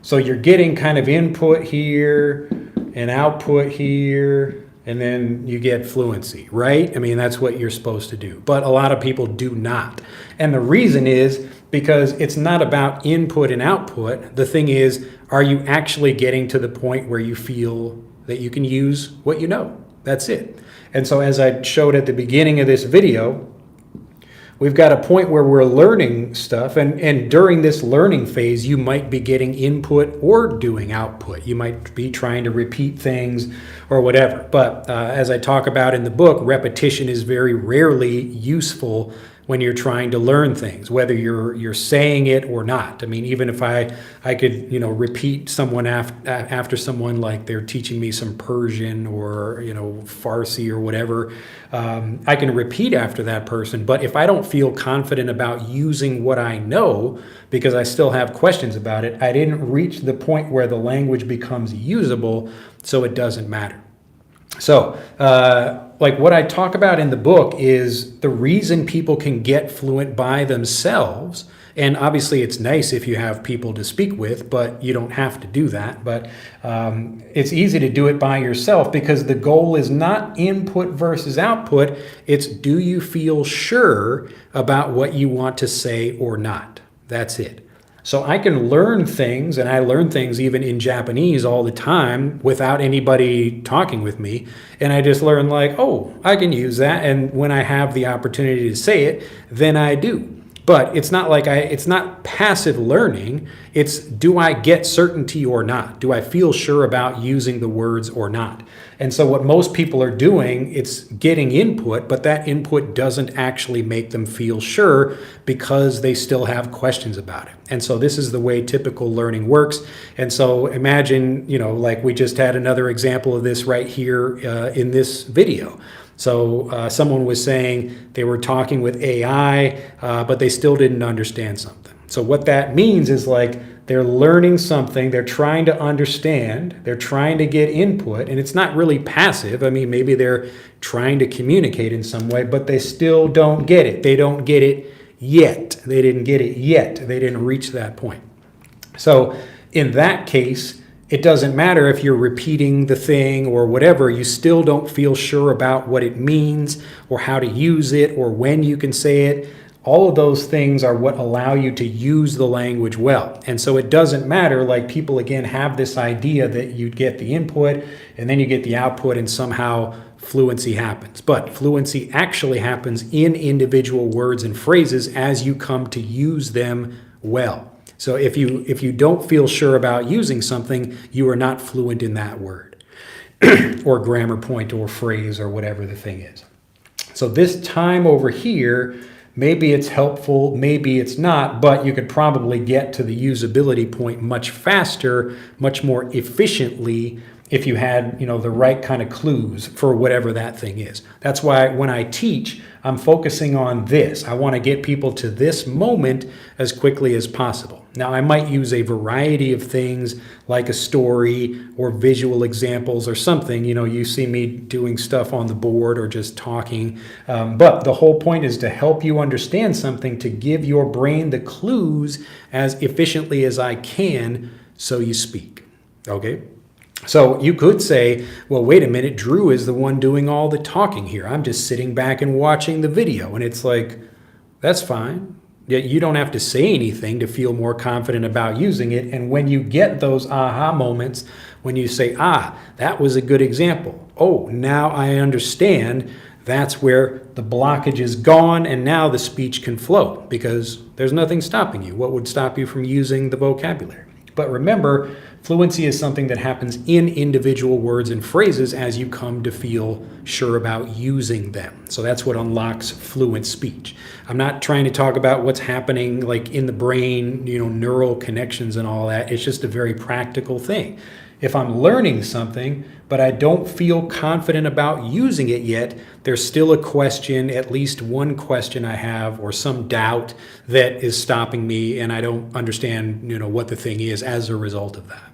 So you're getting kind of input here and output here, and then you get fluency, right? I mean, that's what you're supposed to do. But a lot of people do not. And the reason is because it's not about input and output. The thing is, are you actually getting to the point where you feel that you can use what you know? That's it. And so as I showed at the beginning of this video, we've got a point where we're learning stuff, and during this learning phase, you might be getting input or doing output. You might be trying to repeat things or whatever. But as I talk about in the book, repetition is very rarely useful when you're trying to learn things, whether you're saying it or not. I mean, even if I could, repeat someone after someone, like they're teaching me some Persian or, Farsi or whatever, I can repeat after that person. But if I don't feel confident about using what I know because I still have questions about it, I didn't reach the point where the language becomes usable, so it doesn't matter. So, like what I talk about in the book is the reason people can get fluent by themselves. And obviously it's nice if you have people to speak with, but you don't have to do that. But it's easy to do it by yourself because the goal is not input versus output. It's, do you feel sure about what you want to say or not? That's it. So I can learn things, and I learn things even in Japanese all the time without anybody talking with me. And I just learn like, oh, I can use that. And when I have the opportunity to say it, then I do. But it's not like it's not passive learning. It's, do I get certainty or not? Do I feel sure about using the words or not? And so what most people are doing, it's getting input, but that input doesn't actually make them feel sure because they still have questions about it. And so this is the way typical learning works. And so imagine, like we just had another example of this right here in this video. So someone was saying they were talking with AI, but they still didn't understand something. So what that means is like they're learning something, they're trying to understand, they're trying to get input, and it's not really passive. I mean, maybe they're trying to communicate in some way, but they still don't get it. They don't get it yet. They didn't get it yet. They didn't reach that point. So in that case, it doesn't matter if you're repeating the thing or whatever, you still don't feel sure about what it means or how to use it or when you can say it. All of those things are what allow you to use the language well. And so it doesn't matter, like people again have this idea that you get the input and then you get the output and somehow fluency happens. But fluency actually happens in individual words and phrases as you come to use them well. So if you don't feel sure about using something, you are not fluent in that word or grammar point or phrase or whatever the thing is. So this time over here, maybe it's helpful, maybe it's not, but you could probably get to the usability point much faster, much more efficiently if you had, the right kind of clues for whatever that thing is. That's why when I teach, I'm focusing on this. I want to get people to this moment as quickly as possible. Now, I might use a variety of things like a story or visual examples or something. You see me doing stuff on the board or just talking. But the whole point is to help you understand something, to give your brain the clues as efficiently as I can so you speak. Okay? So you could say, well, wait a minute, Drew is the one doing all the talking here. I'm just sitting back and watching the video. And it's like, that's fine. You don't have to say anything to feel more confident about using it. And when you get those aha moments, when you say, that was a good example. Oh, now I understand. That's where the blockage is gone and now the speech can flow because there's nothing stopping you. What would stop you from using the vocabulary? But remember, fluency is something that happens in individual words and phrases as you come to feel sure about using them. So that's what unlocks fluent speech. I'm not trying to talk about what's happening like in the brain, neural connections and all that. It's just a very practical thing. If I'm learning something, but I don't feel confident about using it yet, there's still a question, at least one question I have, or some doubt that is stopping me, and I don't understand, what the thing is as a result of that.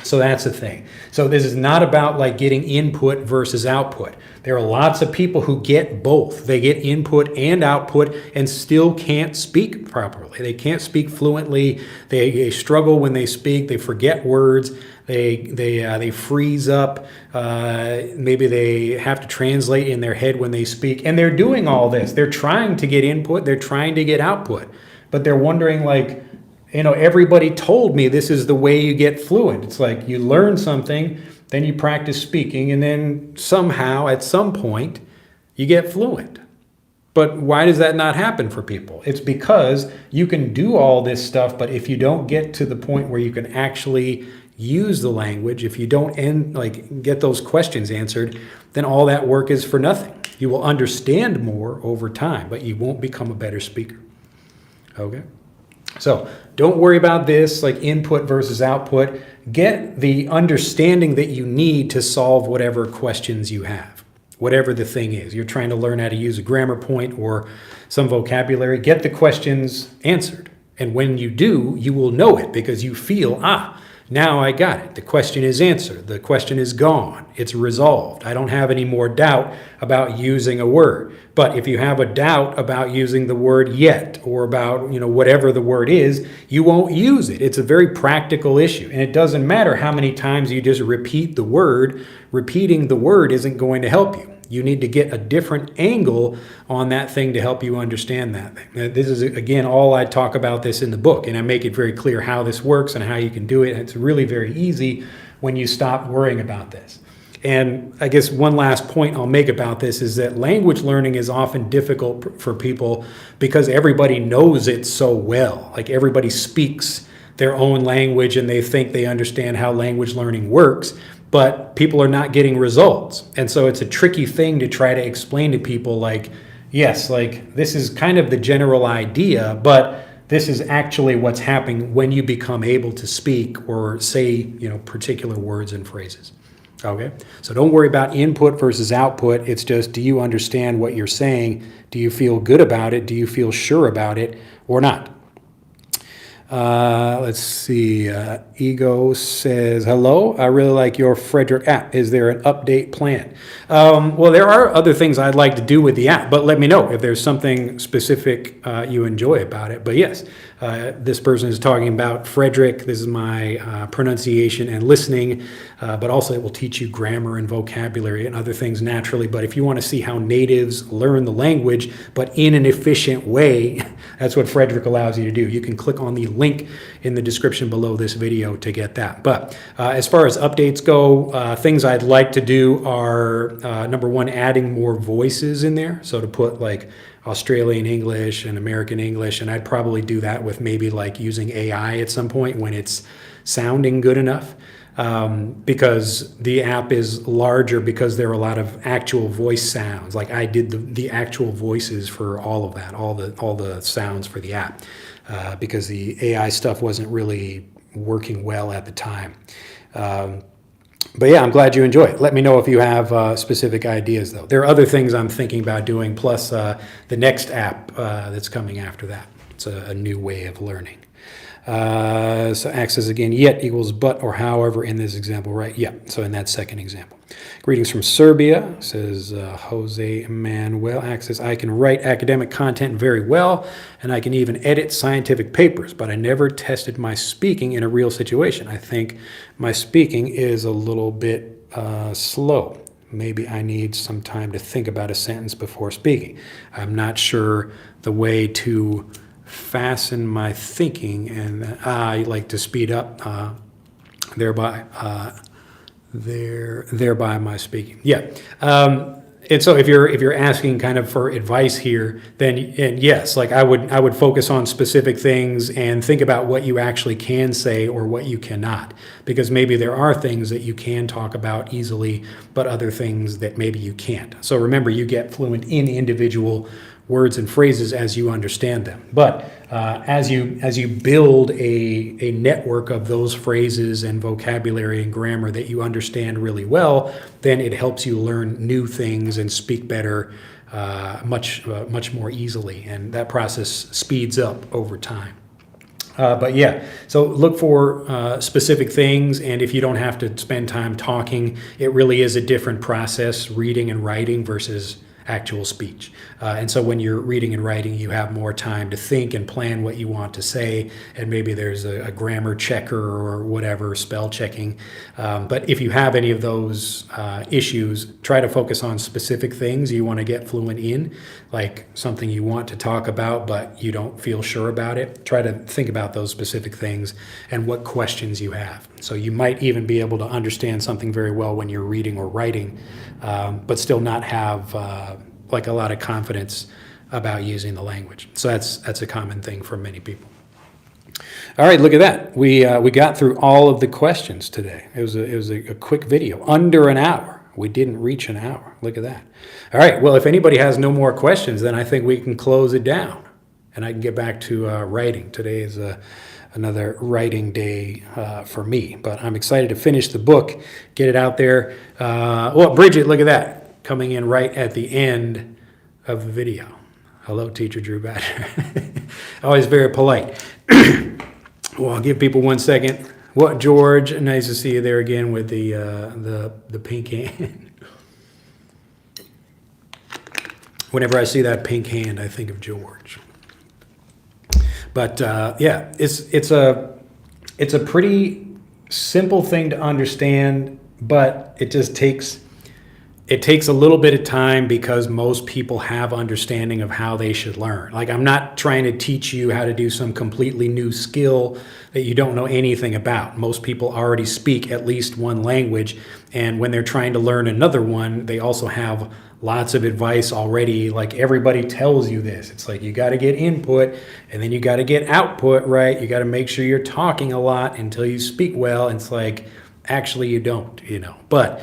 So that's the thing. So this is not about like getting input versus output. There are lots of people who get both. They get input and output and still can't speak properly. They can't speak fluently. They struggle when they speak. They forget words. They freeze up. Maybe they have to translate in their head when they speak. And they're doing all this. They're trying to get input. They're trying to get output. But they're wondering like, everybody told me this is the way you get fluent. It's like you learn something, then you practice speaking, and then somehow at some point you get fluent. But why does that not happen for people? It's because you can do all this stuff, but if you don't get to the point where you can actually use the language, if you don't get those questions answered, then all that work is for nothing. You will understand more over time, but you won't become a better speaker. Okay? So don't worry about this, like input versus output. Get the understanding that you need to solve whatever questions you have, whatever the thing is. You're trying to learn how to use a grammar point or some vocabulary. Get the questions answered. And when you do, you will know it because you feel, now I got it. The question is answered. The question is gone. It's resolved. I don't have any more doubt about using a word. But if you have a doubt about using the word yet or about, whatever the word is, you won't use it. It's a very practical issue. And it doesn't matter how many times you just repeat the word. Repeating the word isn't going to help you. You need to get a different angle on that thing to help you understand that thing. This is, again, all I talk about this in the book, and I make it very clear how this works and how you can do it. It's really very easy when you stop worrying about this. And I guess one last point I'll make about this is that language learning is often difficult for people because everybody knows it so well. Like everybody speaks their own language and they think they understand how language learning works, but people are not getting results. And so it's a tricky thing to try to explain to people like, yes, like this is kind of the general idea, but this is actually what's happening when you become able to speak or say, particular words and phrases. Okay, so don't worry about input versus output. It's just, do you understand what you're saying? Do you feel good about it? Do you feel sure about it or not? Let's see. Ego says, hello, I really like your Frederick app. Is there an update plan? Well, there are other things I'd like to do with the app, but let me know if there's something specific you enjoy about it. But yes, this person is talking about Frederick. This is my pronunciation and listening, but also it will teach you grammar and vocabulary and other things naturally. But if you want to see how natives learn the language, but in an efficient way, that's what Frederick allows you to do. You can click on the link in the description below this video to get that. But as far as updates go, things I'd like to do are, number one, adding more voices in there. So to put like Australian English and American English, and I'd probably do that with maybe like using AI at some point when it's sounding good enough. Because the app is larger because there are a lot of actual voice sounds. Like I did the actual voices for all of that, all the sounds for the app, because the AI stuff wasn't really working well at the time. But yeah, I'm glad you enjoy it. Let me know if you have specific ideas, though. There are other things I'm thinking about doing, plus the next app that's coming after that. It's a new way of learning. So access again, yet equals but or however in this example, right? Yeah, so in that second example. Greetings from Serbia, says Jose Manuel. Access, I can write academic content very well, and I can even edit scientific papers, but I never tested my speaking in a real situation. I think my speaking is a little bit slow. Maybe I need some time to think about a sentence before speaking. I'm not sure the way to fasten my thinking, and I like to speed up thereby my speaking. Yeah. And so if you're asking kind of for advice here, then and yes, like I would focus on specific things and think about what you actually can say or what you cannot, because maybe there are things that you can talk about easily, but other things that maybe you can't. So remember, you get fluent in individual words and phrases as you understand them. But as you build a network of those phrases and vocabulary and grammar that you understand really well, then it helps you learn new things and speak better much more easily. And that process speeds up over time. But yeah, so look for specific things, and if you don't have to spend time talking, it really is a different process, reading and writing versus actual speech. And so when you're reading and writing, you have more time to think and plan what you want to say, and maybe there's a grammar checker or whatever, spell checking. But if you have any of those issues, try to focus on specific things you want to get fluent in, like something you want to talk about but you don't feel sure about it. Try to think about those specific things and what questions you have. So you might even be able to understand something very well when you're reading or writing, but still not have like a lot of confidence about using the language. So that's a common thing for many people. All right, look at that. We got through all of the questions today. It was a quick video, under an hour. We didn't reach an hour. Look at that. All right, well, if anybody has no more questions, then I think we can close it down and I can get back to writing. Today is another writing day for me, but I'm excited to finish the book, get it out there. Well, Bridget, look at that, coming in right at the end of the video. Hello, Teacher Drew Badger. Always very polite. Well, I'll give people 1 second. What, George? Nice to see you there again with the pink hand. Whenever I see that pink hand, I think of George. But yeah, it's a pretty simple thing to understand, but it just takes it takes a little bit of time because most people have understanding of how they should learn. Like, I'm not trying to teach you how to do some completely new skill that you don't know anything about. Most people already speak at least one language, and when they're trying to learn another one, they also have lots of advice already. Like, everybody tells you this. It's like, you got to get input and then you got to get output, right? You got to make sure you're talking a lot until you speak well. And it's like, actually you don't, but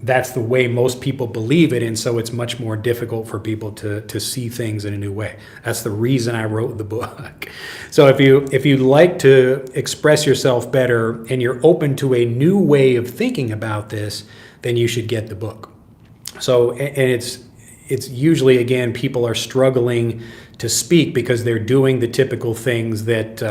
that's the way most people believe it, and so it's much more difficult for people to see things in a new way. That's the reason I wrote the book. So if you like to express yourself better and you're open to a new way of thinking about this, then you should get the book. So, and it's usually, again, people are struggling to speak because they're doing the typical things that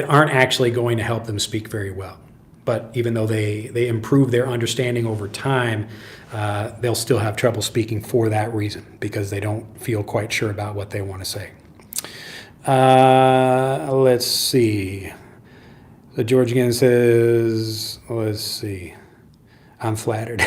aren't actually going to help them speak very well. But even though they improve their understanding over time, they'll still have trouble speaking for that reason, because they don't feel quite sure about what they want to say. Let's see. So George again says, let's see. I'm flattered.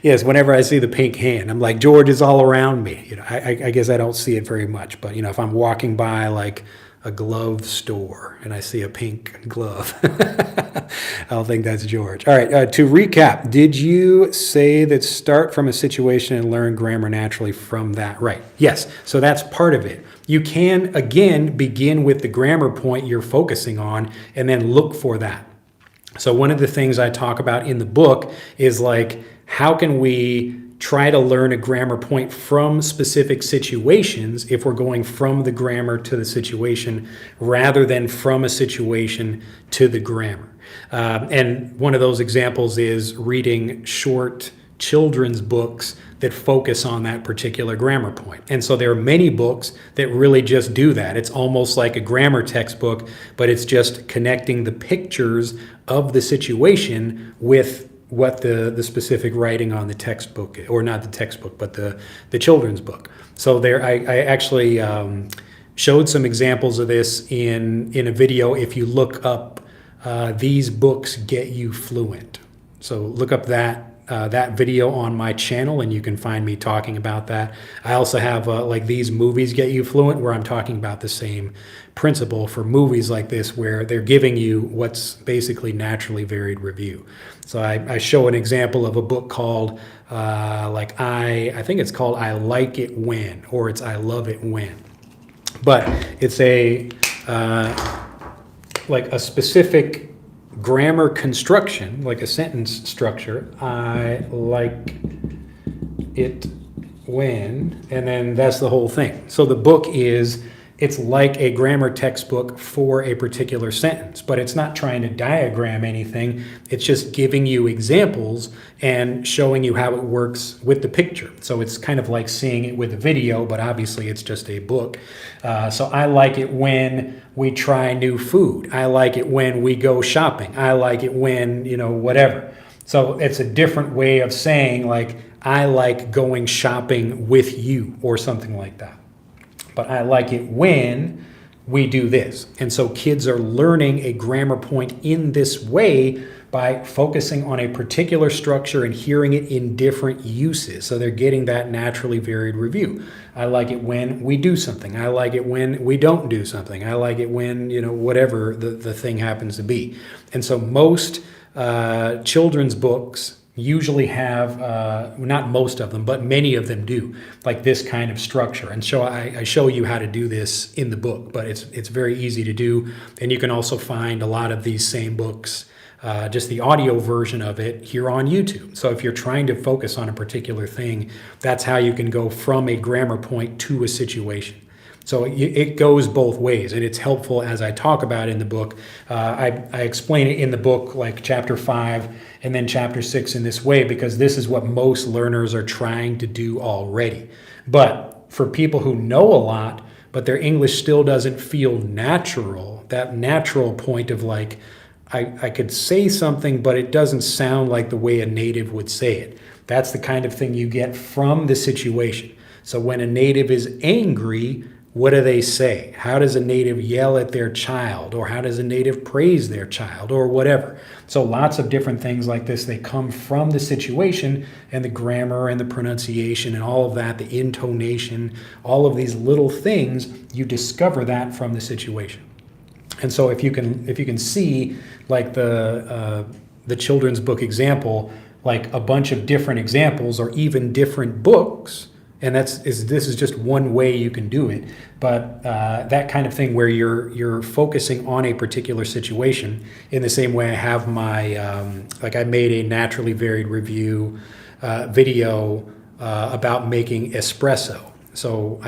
Yes, whenever I see the pink hand, I'm like, George is all around me. I guess I don't see it very much, but if I'm walking by like a glove store and I see a pink glove, I don't think that's George. All right, to recap, did you say that start from a situation and learn grammar naturally from that? Right, yes, so that's part of it. You can, again, begin with the grammar point you're focusing on and then look for that. So one of the things I talk about in the book is like, how can we try to learn a grammar point from specific situations if we're going from the grammar to the situation rather than from a situation to the grammar. And one of those examples is reading short children's books that focus on that particular grammar point. And so there are many books that really just do that. It's almost like a grammar textbook, but it's just connecting the pictures of the situation with what the specific writing on the textbook, or not the textbook, but the children's book. So there, I actually showed some examples of this in a video. If you look up These Books Get You Fluent. So look up that video on my channel and you can find me talking about that. I also have like These Movies Get You Fluent, where I'm talking about the same principle for movies like this, where they're giving you what's basically naturally varied review. So I show an example of a book called I think it's called I Like It When, or it's I Love It When. But it's a like a specific grammar construction, like a sentence structure. I like it when, and then that's the whole thing. So the book it's like a grammar textbook for a particular sentence, but it's not trying to diagram anything. It's just giving you examples and showing you how it works with the picture. So it's kind of like seeing it with a video, but obviously it's just a book. So I like it when we try new food. I like it when we go shopping. I like it when, whatever. So it's a different way of saying, like, I like going shopping with you, or something like that. But I like it when we do this. And so kids are learning a grammar point in this way by focusing on a particular structure and hearing it in different uses. So they're getting that naturally varied review. I like it when we do something. I like it when we don't do something. I like it when, whatever the thing happens to be. And so most children's books usually have, not most of them, but many of them do, like this kind of structure. And so I show you how to do this in the book, but it's very easy to do. And you can also find a lot of these same books, just the audio version of it, here on YouTube. So if you're trying to focus on a particular thing, that's how you can go from a grammar point to a situation. So it goes both ways, and it's helpful as I talk about it in the book. I explain it in the book, like chapter 5 and then chapter 6 in this way, because this is what most learners are trying to do already. But for people who know a lot, but their English still doesn't feel natural, that natural point of like, I could say something, but it doesn't sound like the way a native would say it. That's the kind of thing you get from the situation. So when a native is angry, What do they say? How does a native yell at their child? Or how does a native praise their child? Or whatever. So lots of different things like this, they come from the situation, and the grammar and the pronunciation and all of that, the intonation, all of these little things, you discover that from the situation. And so if you can see like the children's book example, like a bunch of different examples or even different books, and this is just one way you can do it, but that kind of thing where you're focusing on a particular situation. In the same way I have my, I made a naturally varied review video about making espresso. So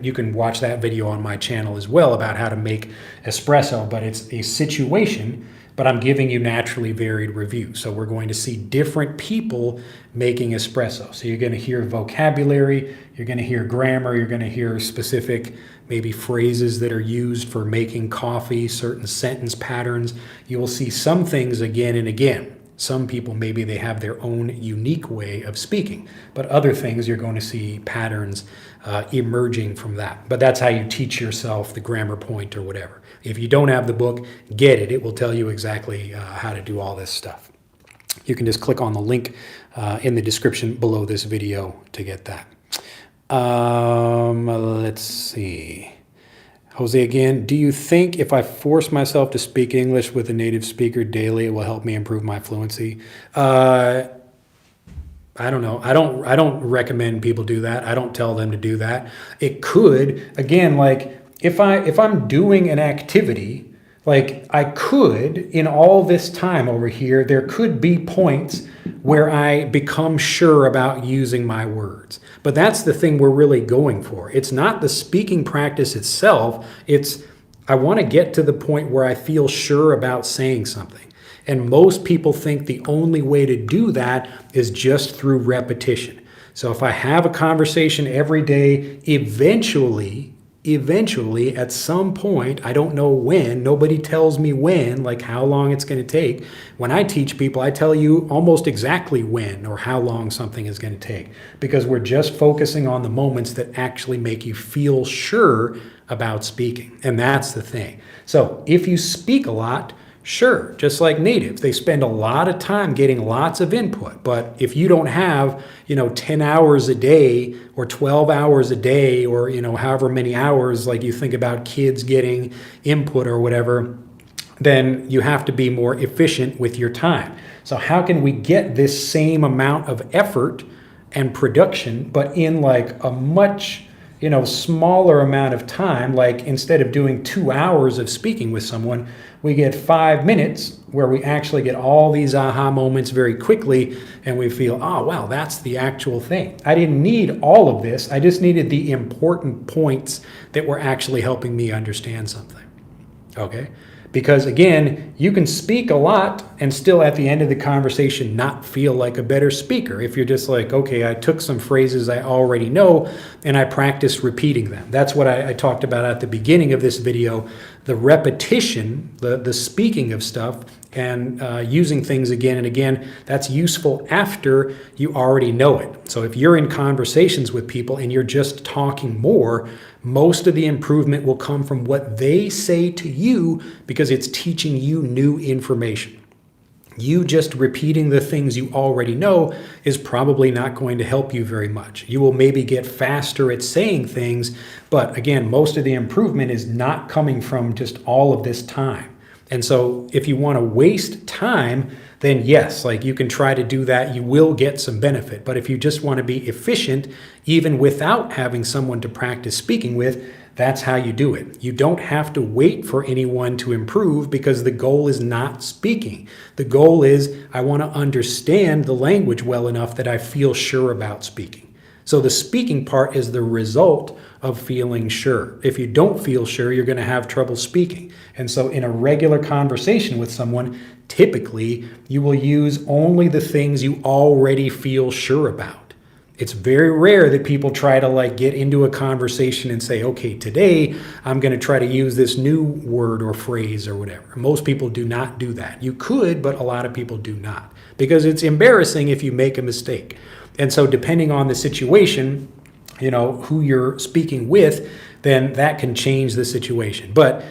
you can watch that video on my channel as well about how to make espresso, but it's a situation, but I'm giving you naturally varied review. So we're going to see different people making espresso. So you're going to hear vocabulary, you're going to hear grammar, you're going to hear specific maybe phrases that are used for making coffee, certain sentence patterns. You will see some things again and again. Some people, maybe they have their own unique way of speaking, but other things you're going to see patterns emerging from that. But that's how you teach yourself the grammar point or whatever. If you don't have the book, get it. It will tell you exactly how to do all this stuff. You can just click on the link in the description below this video to get that. Let's see. Jose again, do you think if I force myself to speak English with a native speaker daily, it will help me improve my fluency? I don't know. I don't recommend people do that. I don't tell them to do that. It could, again, like if I'm doing an activity, like I could, in all this time over here, there could be points where I become sure about using my words. But that's the thing we're really going for. It's not the speaking practice itself. It's I want to get to the point where I feel sure about saying something. And most people think the only way to do that is just through repetition. So if I have a conversation every day, eventually, at some point, I don't know when, nobody tells me when, like how long it's going to take. When I teach people, I tell you almost exactly when or how long something is going to take, because we're just focusing on the moments that actually make you feel sure about speaking. And that's the thing. So if you speak a lot, sure, just like natives, they spend a lot of time getting lots of input. But if you don't have, 10 hours a day or 12 hours a day or, however many hours, like you think about kids getting input or whatever, then you have to be more efficient with your time. So how can we get this same amount of effort and production, but in like a much smaller amount of time? Like instead of doing 2 hours of speaking with someone, we get 5 minutes where we actually get all these aha moments very quickly, and we feel, oh, wow, that's the actual thing. I didn't need all of this. I just needed the important points that were actually helping me understand something. Okay? Because again, you can speak a lot and still at the end of the conversation not feel like a better speaker. If you're just like, okay, I took some phrases I already know and I practiced repeating them. That's what I talked about at the beginning of this video. The repetition, the speaking of stuff and using things again and again, that's useful after you already know it. So if you're in conversations with people and you're just talking more, most of the improvement will come from what they say to you because it's teaching you new information. You just repeating the things you already know is probably not going to help you very much. You will maybe get faster at saying things, but again, most of the improvement is not coming from just all of this time. And so if you want to waste time, then yes, like you can try to do that. You will get some benefit. But if you just want to be efficient, even without having someone to practice speaking with, that's how you do it. You don't have to wait for anyone to improve because the goal is not speaking. The goal is I want to understand the language well enough that I feel sure about speaking. So the speaking part is the result of feeling sure. If you don't feel sure, you're going to have trouble speaking. And so in a regular conversation with someone, typically you will use only the things you already feel sure about. It's very rare that people try to get into a conversation and say, okay, today I'm going to try to use this new word or phrase or whatever. Most people do not do that. You could, but a lot of people do not because it's embarrassing if you make a mistake. And so depending on the situation, who you're speaking with, then that can change the situation. But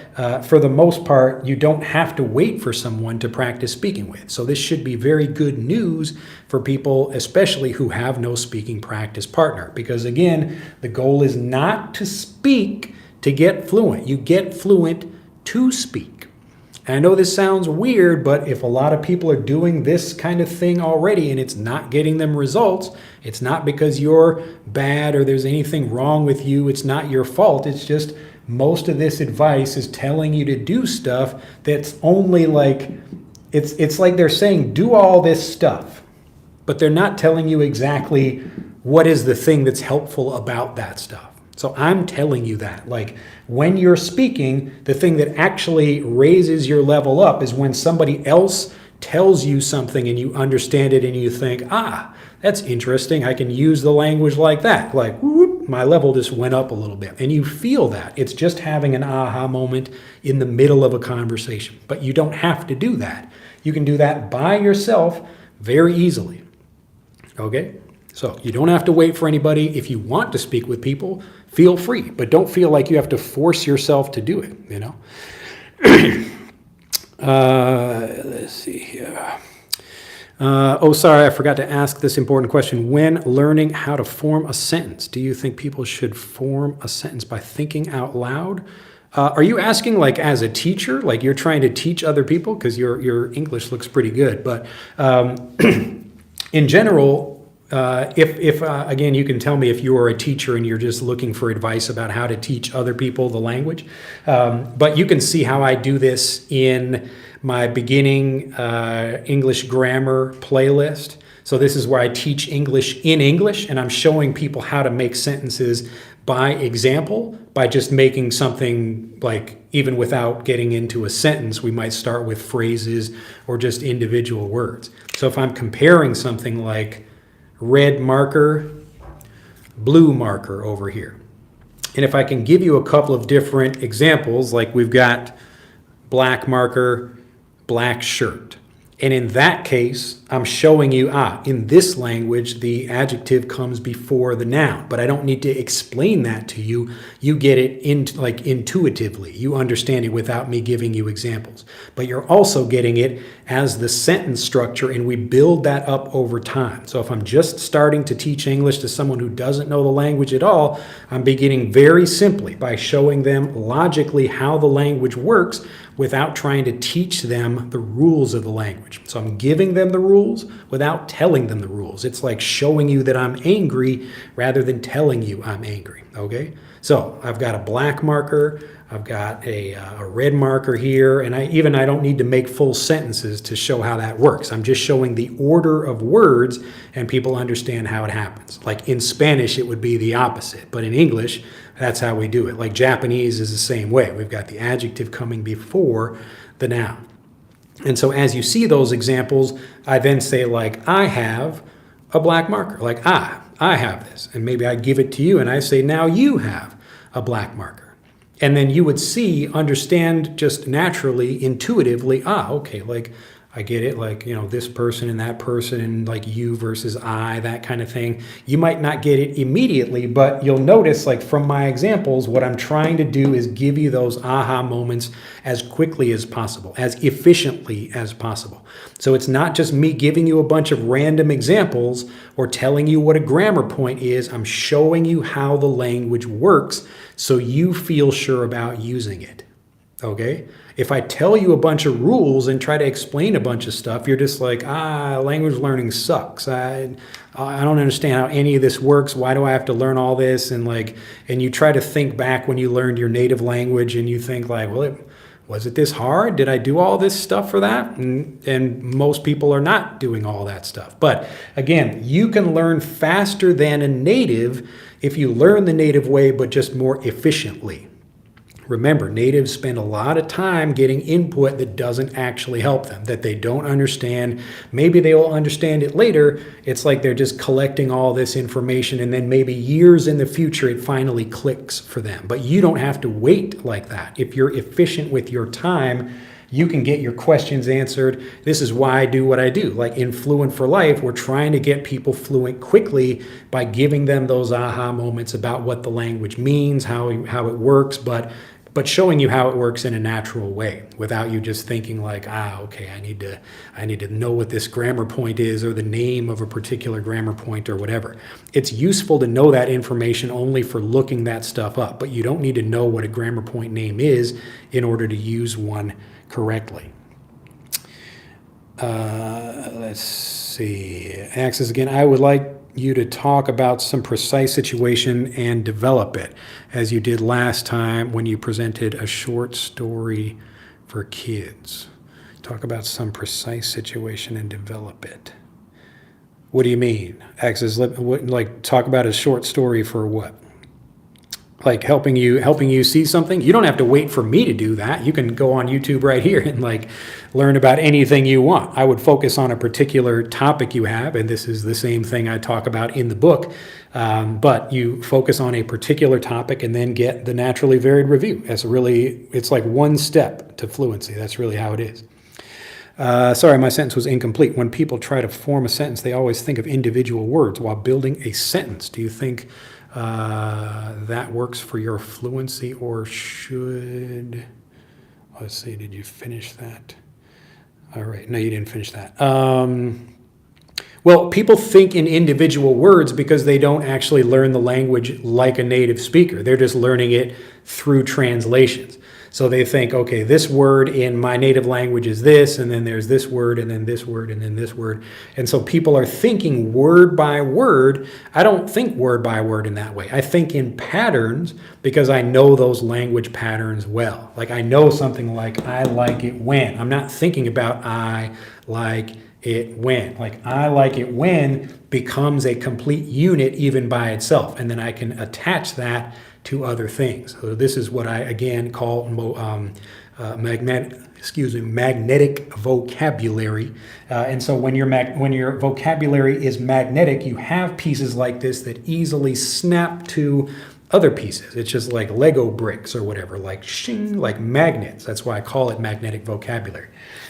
for the most part, you don't have to wait for someone to practice speaking with. So this should be very good news for people, especially who have no speaking practice partner. Because again, the goal is not to speak to get fluent. You get fluent to speak. And I know this sounds weird, but if a lot of people are doing this kind of thing already and it's not getting them results, it's not because you're bad or there's anything wrong with you. It's not your fault. It's just most of this advice is telling you to do stuff that's only like, it's like they're saying, do all this stuff, but they're not telling you exactly what is the thing that's helpful about that stuff. So I'm telling you that, like, when you're speaking, the thing that actually raises your level up is when somebody else tells you something and you understand it and you think, that's interesting. I can use the language like that. Like, whoop, my level just went up a little bit. And you feel that. It's just having an aha moment in the middle of a conversation. But you don't have to do that. You can do that by yourself very easily. Okay? So you don't have to wait for anybody. If you want to speak with people, feel free, but don't feel like you have to force yourself to do it, Let's see here. Sorry, I forgot to ask this important question. When learning how to form a sentence, do you think people should form a sentence by thinking out loud? Are you asking like as a teacher, like you're trying to teach other people? Because your English looks pretty good, but in general, if again, you can tell me if you are a teacher and you're just looking for advice about how to teach other people the language. But you can see how I do this in my beginning English grammar playlist. So this is where I teach English in English, and I'm showing people how to make sentences by example, by just making something like, even without getting into a sentence, we might start with phrases or just individual words. So if I'm comparing something like red marker, blue marker over here. And if I can give you a couple of different examples, like we've got black marker, black shirt. And in that case, I'm showing you, in this language, the adjective comes before the noun, but I don't need to explain that to you. You get it intuitively. You understand it without me giving you examples. But you're also getting it as the sentence structure, and we build that up over time. So if I'm just starting to teach English to someone who doesn't know the language at all, I'm beginning very simply by showing them logically how the language works without trying to teach them the rules of the language. So I'm giving them the rules without telling them the rules. It's like showing you that I'm angry rather than telling you I'm angry, okay? So I've got a black marker, I've got a red marker here, and I don't need to make full sentences to show how that works. I'm just showing the order of words and people understand how it happens. Like in Spanish, it would be the opposite, but in English, that's how we do it. Like Japanese is the same way. We've got the adjective coming before the noun. And so as you see those examples, I then say like, I have a black marker. Like, I have this. And maybe I give it to you and I say, now you have a black marker. And then you would understand just naturally, intuitively, okay, like I get it, like, this person and that person and like you versus I, that kind of thing. You might not get it immediately, but you'll notice like from my examples, what I'm trying to do is give you those aha moments as quickly as possible, as efficiently as possible. So it's not just me giving you a bunch of random examples or telling you what a grammar point is. I'm showing you how the language works so you feel sure about using it, okay? If I tell you a bunch of rules and try to explain a bunch of stuff, you're just like, language learning sucks. I don't understand how any of this works. Why do I have to learn all this? And you try to think back when you learned your native language and you think like, well, was it this hard? Did I do all this stuff for that? And most people are not doing all that stuff. But again, you can learn faster than a native if you learn the native way, but just more efficiently. Remember, natives spend a lot of time getting input that doesn't actually help them, that they don't understand. Maybe they will understand it later. It's like they're just collecting all this information, and then maybe years in the future, it finally clicks for them. But you don't have to wait like that. If you're efficient with your time, You can get your questions answered. This is why I do what I do. Like in Fluent for Life, we're trying to get people fluent quickly by giving them those aha moments about what the language means, how it works, but showing you how it works in a natural way without you just thinking like, okay, I need to know what this grammar point is or the name of a particular grammar point or whatever. It's useful to know that information only for looking that stuff up, but you don't need to know what a grammar point name is in order to use one correctly. Let's see. Axis again, I would like you to talk about some precise situation and develop it, as you did last time when you presented a short story for kids. Talk about some precise situation and develop it. What do you mean? Axis, like talk about a short story for what? Like helping you see something? You don't have to wait for me to do that. You can go on YouTube right here and like learn about anything you want. I would focus on a particular topic you have, and this is the same thing I talk about in the book, but you focus on a particular topic and then get the naturally varied review. It's like one step to fluency. That's really how it is. Sorry, my sentence was incomplete. When people try to form a sentence, they always think of individual words while building a sentence. Do you think that works for your fluency, or should, let's see, did you finish that? All right, no, you didn't finish that. Well, people think in individual words because they don't actually learn the language like a native speaker. They're just learning it through translations. So they think, okay, this word in my native language is this, and then there's this word, and then this word, and then this word. And so people are thinking word by word. I don't think word by word in that way. I think in patterns because I know those language patterns well. Like I know something like I like it when. I'm not thinking about I like it when. Like I like it when becomes a complete unit even by itself. And then I can attach that to other things. So this is what I again call magnetic vocabulary. And so when your vocabulary is magnetic, you have pieces like this that easily snap to other pieces. It's just like Lego bricks or whatever, like shing, like magnets. That's why I call it magnetic vocabulary.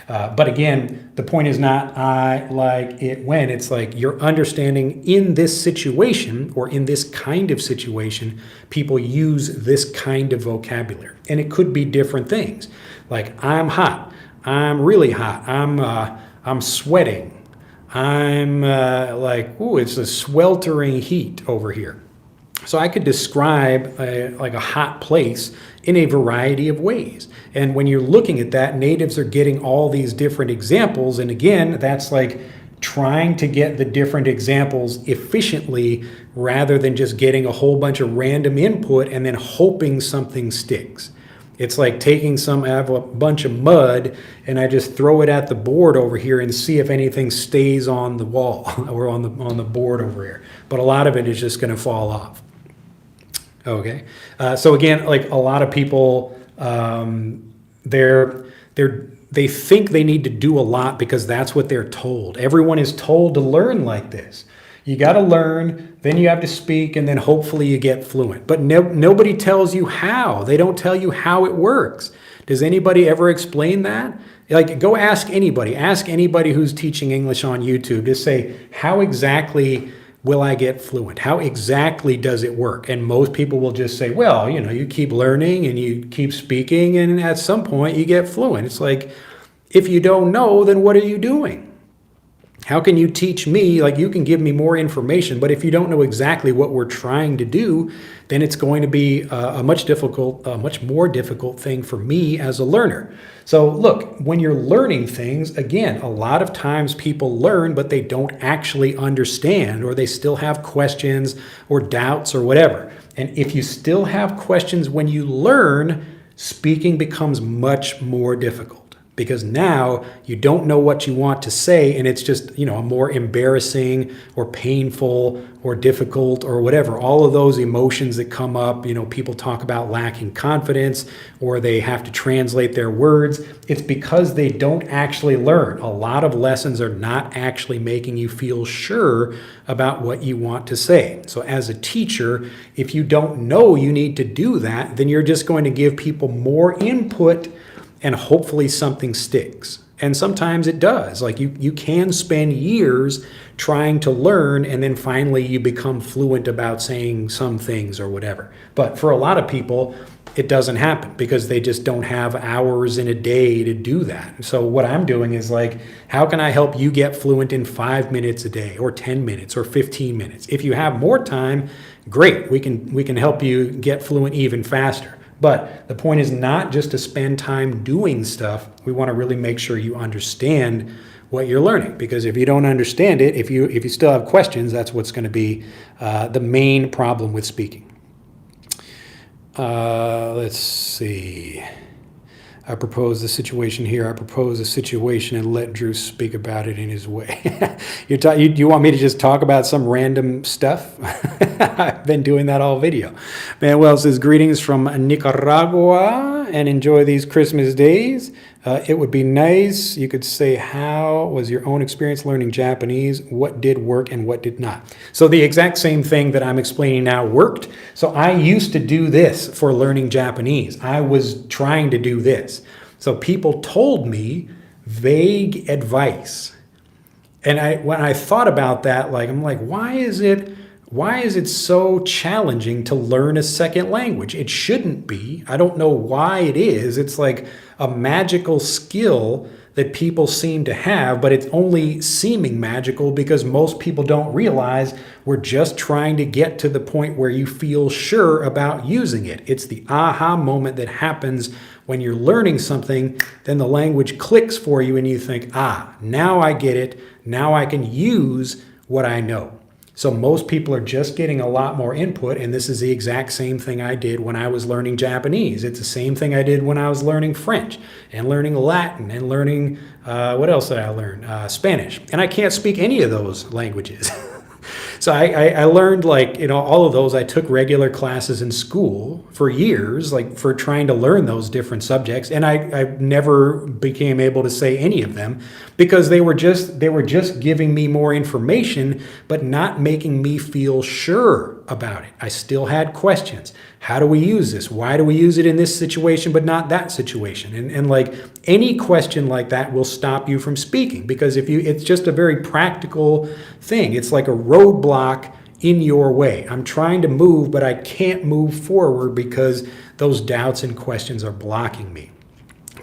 But again, the point is not I like it when. It's like you're understanding in this situation or in this kind of situation, people use this kind of vocabulary. And it could be different things. Like I'm hot. I'm really hot. I'm sweating. I'm it's a sweltering heat over here. So I could describe a hot place in a variety of ways. And when you're looking at that, natives are getting all these different examples. And again, that's like trying to get the different examples efficiently rather than just getting a whole bunch of random input and then hoping something sticks. It's like I have a bunch of mud and I just throw it at the board over here and see if anything stays on the wall or on the board over here. But a lot of it is just going to fall off. Okay, so again, like a lot of people, they think they need to do a lot because that's what they're told. Everyone is told to learn like this. You got to learn, then you have to speak, and then hopefully you get fluent. But nobody tells you how. They don't tell you how it works. Does anybody ever explain that? Like, go ask anybody. Ask anybody who's teaching English on YouTube. Just say, how exactly will I get fluent? How exactly does it work? And most people will just say, well, you keep learning and you keep speaking, and at some point you get fluent. It's like, if you don't know, then what are you doing? How can you teach me? Like, you can give me more information, but if you don't know exactly what we're trying to do, then it's going to be a much more difficult thing for me as a learner. So look, when you're learning things, again, a lot of times people learn, but they don't actually understand, or they still have questions or doubts or whatever. And if you still have questions when you learn, speaking becomes much more difficult. Because now you don't know what you want to say, and it's just, a more embarrassing or painful or difficult or whatever. All of those emotions that come up, people talk about lacking confidence, or they have to translate their words. It's because they don't actually learn. A lot of lessons are not actually making you feel sure about what you want to say. So as a teacher, if you don't know you need to do that, then you're just going to give people more input and hopefully something sticks. And sometimes it does. Like you can spend years trying to learn, and then finally you become fluent about saying some things or whatever. But for a lot of people, it doesn't happen because they just don't have hours in a day to do that. So what I'm doing is like, how can I help you get fluent in 5 minutes a day, or 10 minutes, or 15 minutes? If you have more time, great. We can help you get fluent even faster. But the point is not just to spend time doing stuff. We want to really make sure you understand what you're learning, because if you don't understand it, if you still have questions, that's what's going to be the main problem with speaking. Let's see. I propose the situation here. I propose a situation and let Drew speak about it in his way. You want me to just talk about some random stuff? I've been doing that all video. Manuel says, greetings from Nicaragua and enjoy these Christmas days. It would be nice. You could say, how was your own experience learning Japanese? What did work and what did not? So the exact same thing that I'm explaining now worked. So I used to do this for learning Japanese. I was trying to do this. So people told me vague advice. And when I thought about that, I'm like, why is it so challenging to learn a second language? It shouldn't be. I don't know why it is. It's like a magical skill that people seem to have, but it's only seeming magical because most people don't realize we're just trying to get to the point where you feel sure about using it. It's the aha moment that happens when you're learning something, then the language clicks for you and you think, now I get it. Now I can use what I know. So most people are just getting a lot more input, and this is the exact same thing I did when I was learning Japanese. It's the same thing I did when I was learning French and learning Latin and learning, what else did I learn? Spanish. And I can't speak any of those languages. So I learned all of those. I took regular classes in school for years, for trying to learn those different subjects. And I never became able to say any of them because they were just giving me more information, but not making me feel sure about it. I still had questions. How do we use this? Why do we use it in this situation, but not that situation? And any question like that will stop you from speaking because it's just a very practical thing. It's like a roadblock in your way. I'm trying to move, but I can't move forward because those doubts and questions are blocking me.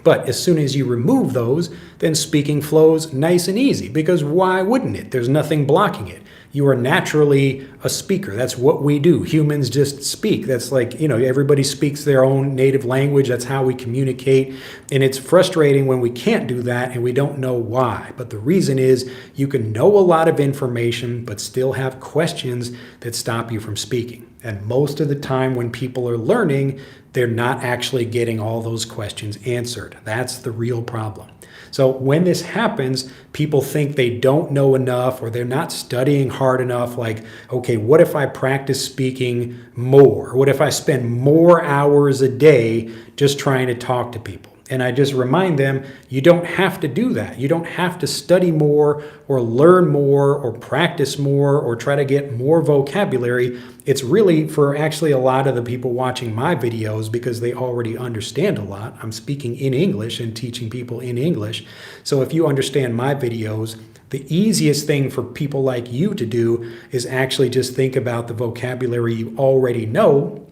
But as soon as you remove those, then speaking flows nice and easy because why wouldn't it? There's nothing blocking it. You are naturally a speaker. That's what we do. Humans just speak. That's everybody speaks their own native language. That's how we communicate. And it's frustrating when we can't do that and we don't know why. But the reason is you can know a lot of information, but still have questions that stop you from speaking. And most of the time when people are learning, they're not actually getting all those questions answered. That's the real problem. So when this happens, people think they don't know enough or they're not studying hard enough. Okay, what if I practice speaking more? What if I spend more hours a day just trying to talk to people? And I just remind them, you don't have to do that. You don't have to study more or learn more or practice more or try to get more vocabulary. It's really for actually a lot of the people watching my videos because they already understand a lot. I'm speaking in English and teaching people in English. So if you understand my videos, the easiest thing for people like you to do is actually just think about the vocabulary you already know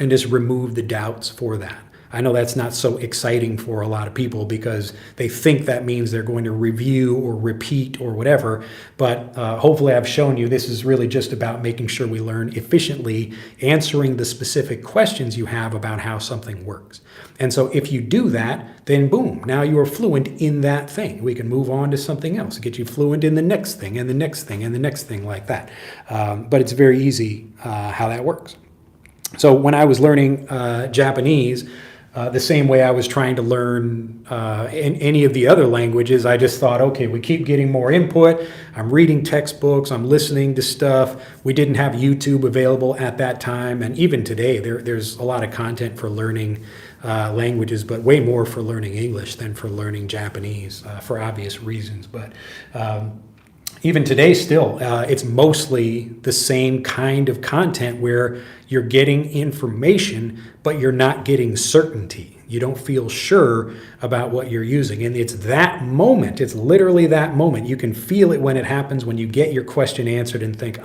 and just remove the doubts for that. I know that's not so exciting for a lot of people because they think that means they're going to review or repeat or whatever. But hopefully I've shown you this is really just about making sure we learn efficiently, answering the specific questions you have about how something works. And so if you do that, then boom, now you are fluent in that thing. We can move on to something else, get you fluent in the next thing and the next thing and the next thing like that. But it's very easy how that works. So when I was learning Japanese, the same way I was trying to learn in any of the other languages, I just thought, okay, we keep getting more input. I'm reading textbooks. I'm listening to stuff. We didn't have YouTube available at that time. And even today, there's a lot of content for learning languages, but way more for learning English than for learning Japanese for obvious reasons. But even today still, it's mostly the same kind of content where you're getting information, but you're not getting certainty. You don't feel sure about what you're using. And it's that moment, it's literally that moment. You can feel it when it happens, when you get your question answered and think,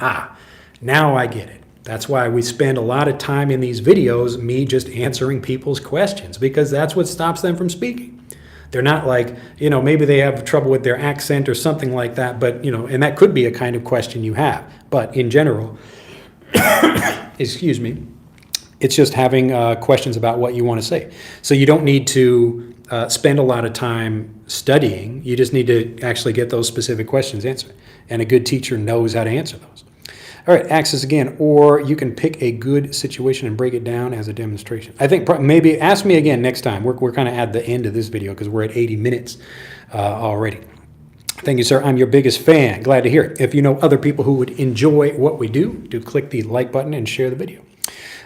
now I get it. That's why we spend a lot of time in these videos, me just answering people's questions, because that's what stops them from speaking. They're not like, maybe they have trouble with their accent or something like that, but, and that could be a kind of question you have. But in general, excuse me, it's just having questions about what you want to say. So you don't need to spend a lot of time studying. You just need to actually get those specific questions answered. And a good teacher knows how to answer those. All right, access again, or you can pick a good situation and break it down as a demonstration. I think maybe ask me again next time. We're kind of at the end of this video because we're at 80 minutes already. Thank you, sir. I'm your biggest fan. Glad to hear it. If you know other people who would enjoy what we do click the like button and share the video.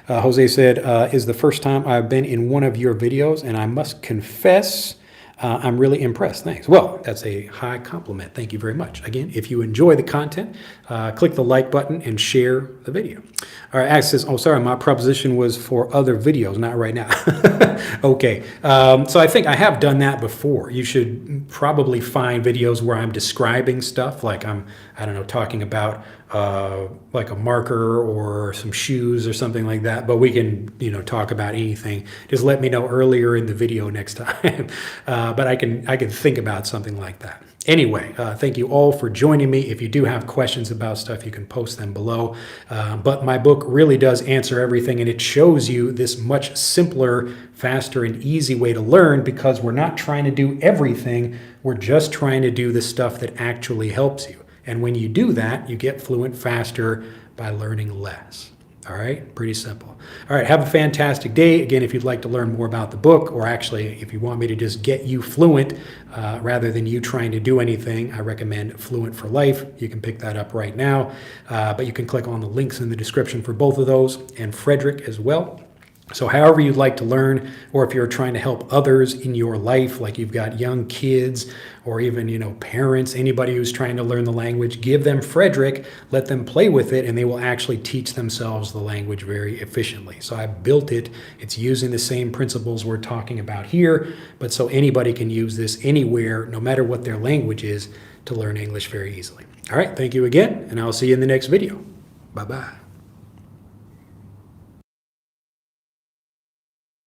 Jose said, is the first time I've been in one of your videos, and I must confess, I'm really impressed. Thanks. Well, that's a high compliment. Thank you very much. Again, if you enjoy the content, click the like button and share the video. All right, Ax says, oh, sorry, my proposition was for other videos, not right now. Okay, so I think I have done that before. You should probably find videos where I'm describing stuff, like I don't know, talking about like a marker or some shoes or something like that, but we can, talk about anything. Just let me know earlier in the video next time. But I can think about something like that. Anyway, thank you all for joining me. If you do have questions about stuff, you can post them below. But my book really does answer everything, and it shows you this much simpler, faster, and easy way to learn, because we're not trying to do everything. We're just trying to do the stuff that actually helps you. And when you do that, you get fluent faster by learning less. All right, pretty simple. All right, have a fantastic day. Again, if you'd like to learn more about the book, or actually if you want me to just get you fluent rather than you trying to do anything, I recommend Fluent for Life. You can pick that up right now, but you can click on the links in the description for both of those, and Frederick as well. So however you'd like to learn, or if you're trying to help others in your life, like you've got young kids or even, parents, anybody who's trying to learn the language, give them Frederick, let them play with it, and they will actually teach themselves the language very efficiently. So I built it. It's using the same principles we're talking about here, but so anybody can use this anywhere, no matter what their language is, to learn English very easily. All right, thank you again, and I'll see you in the next video. Bye-bye.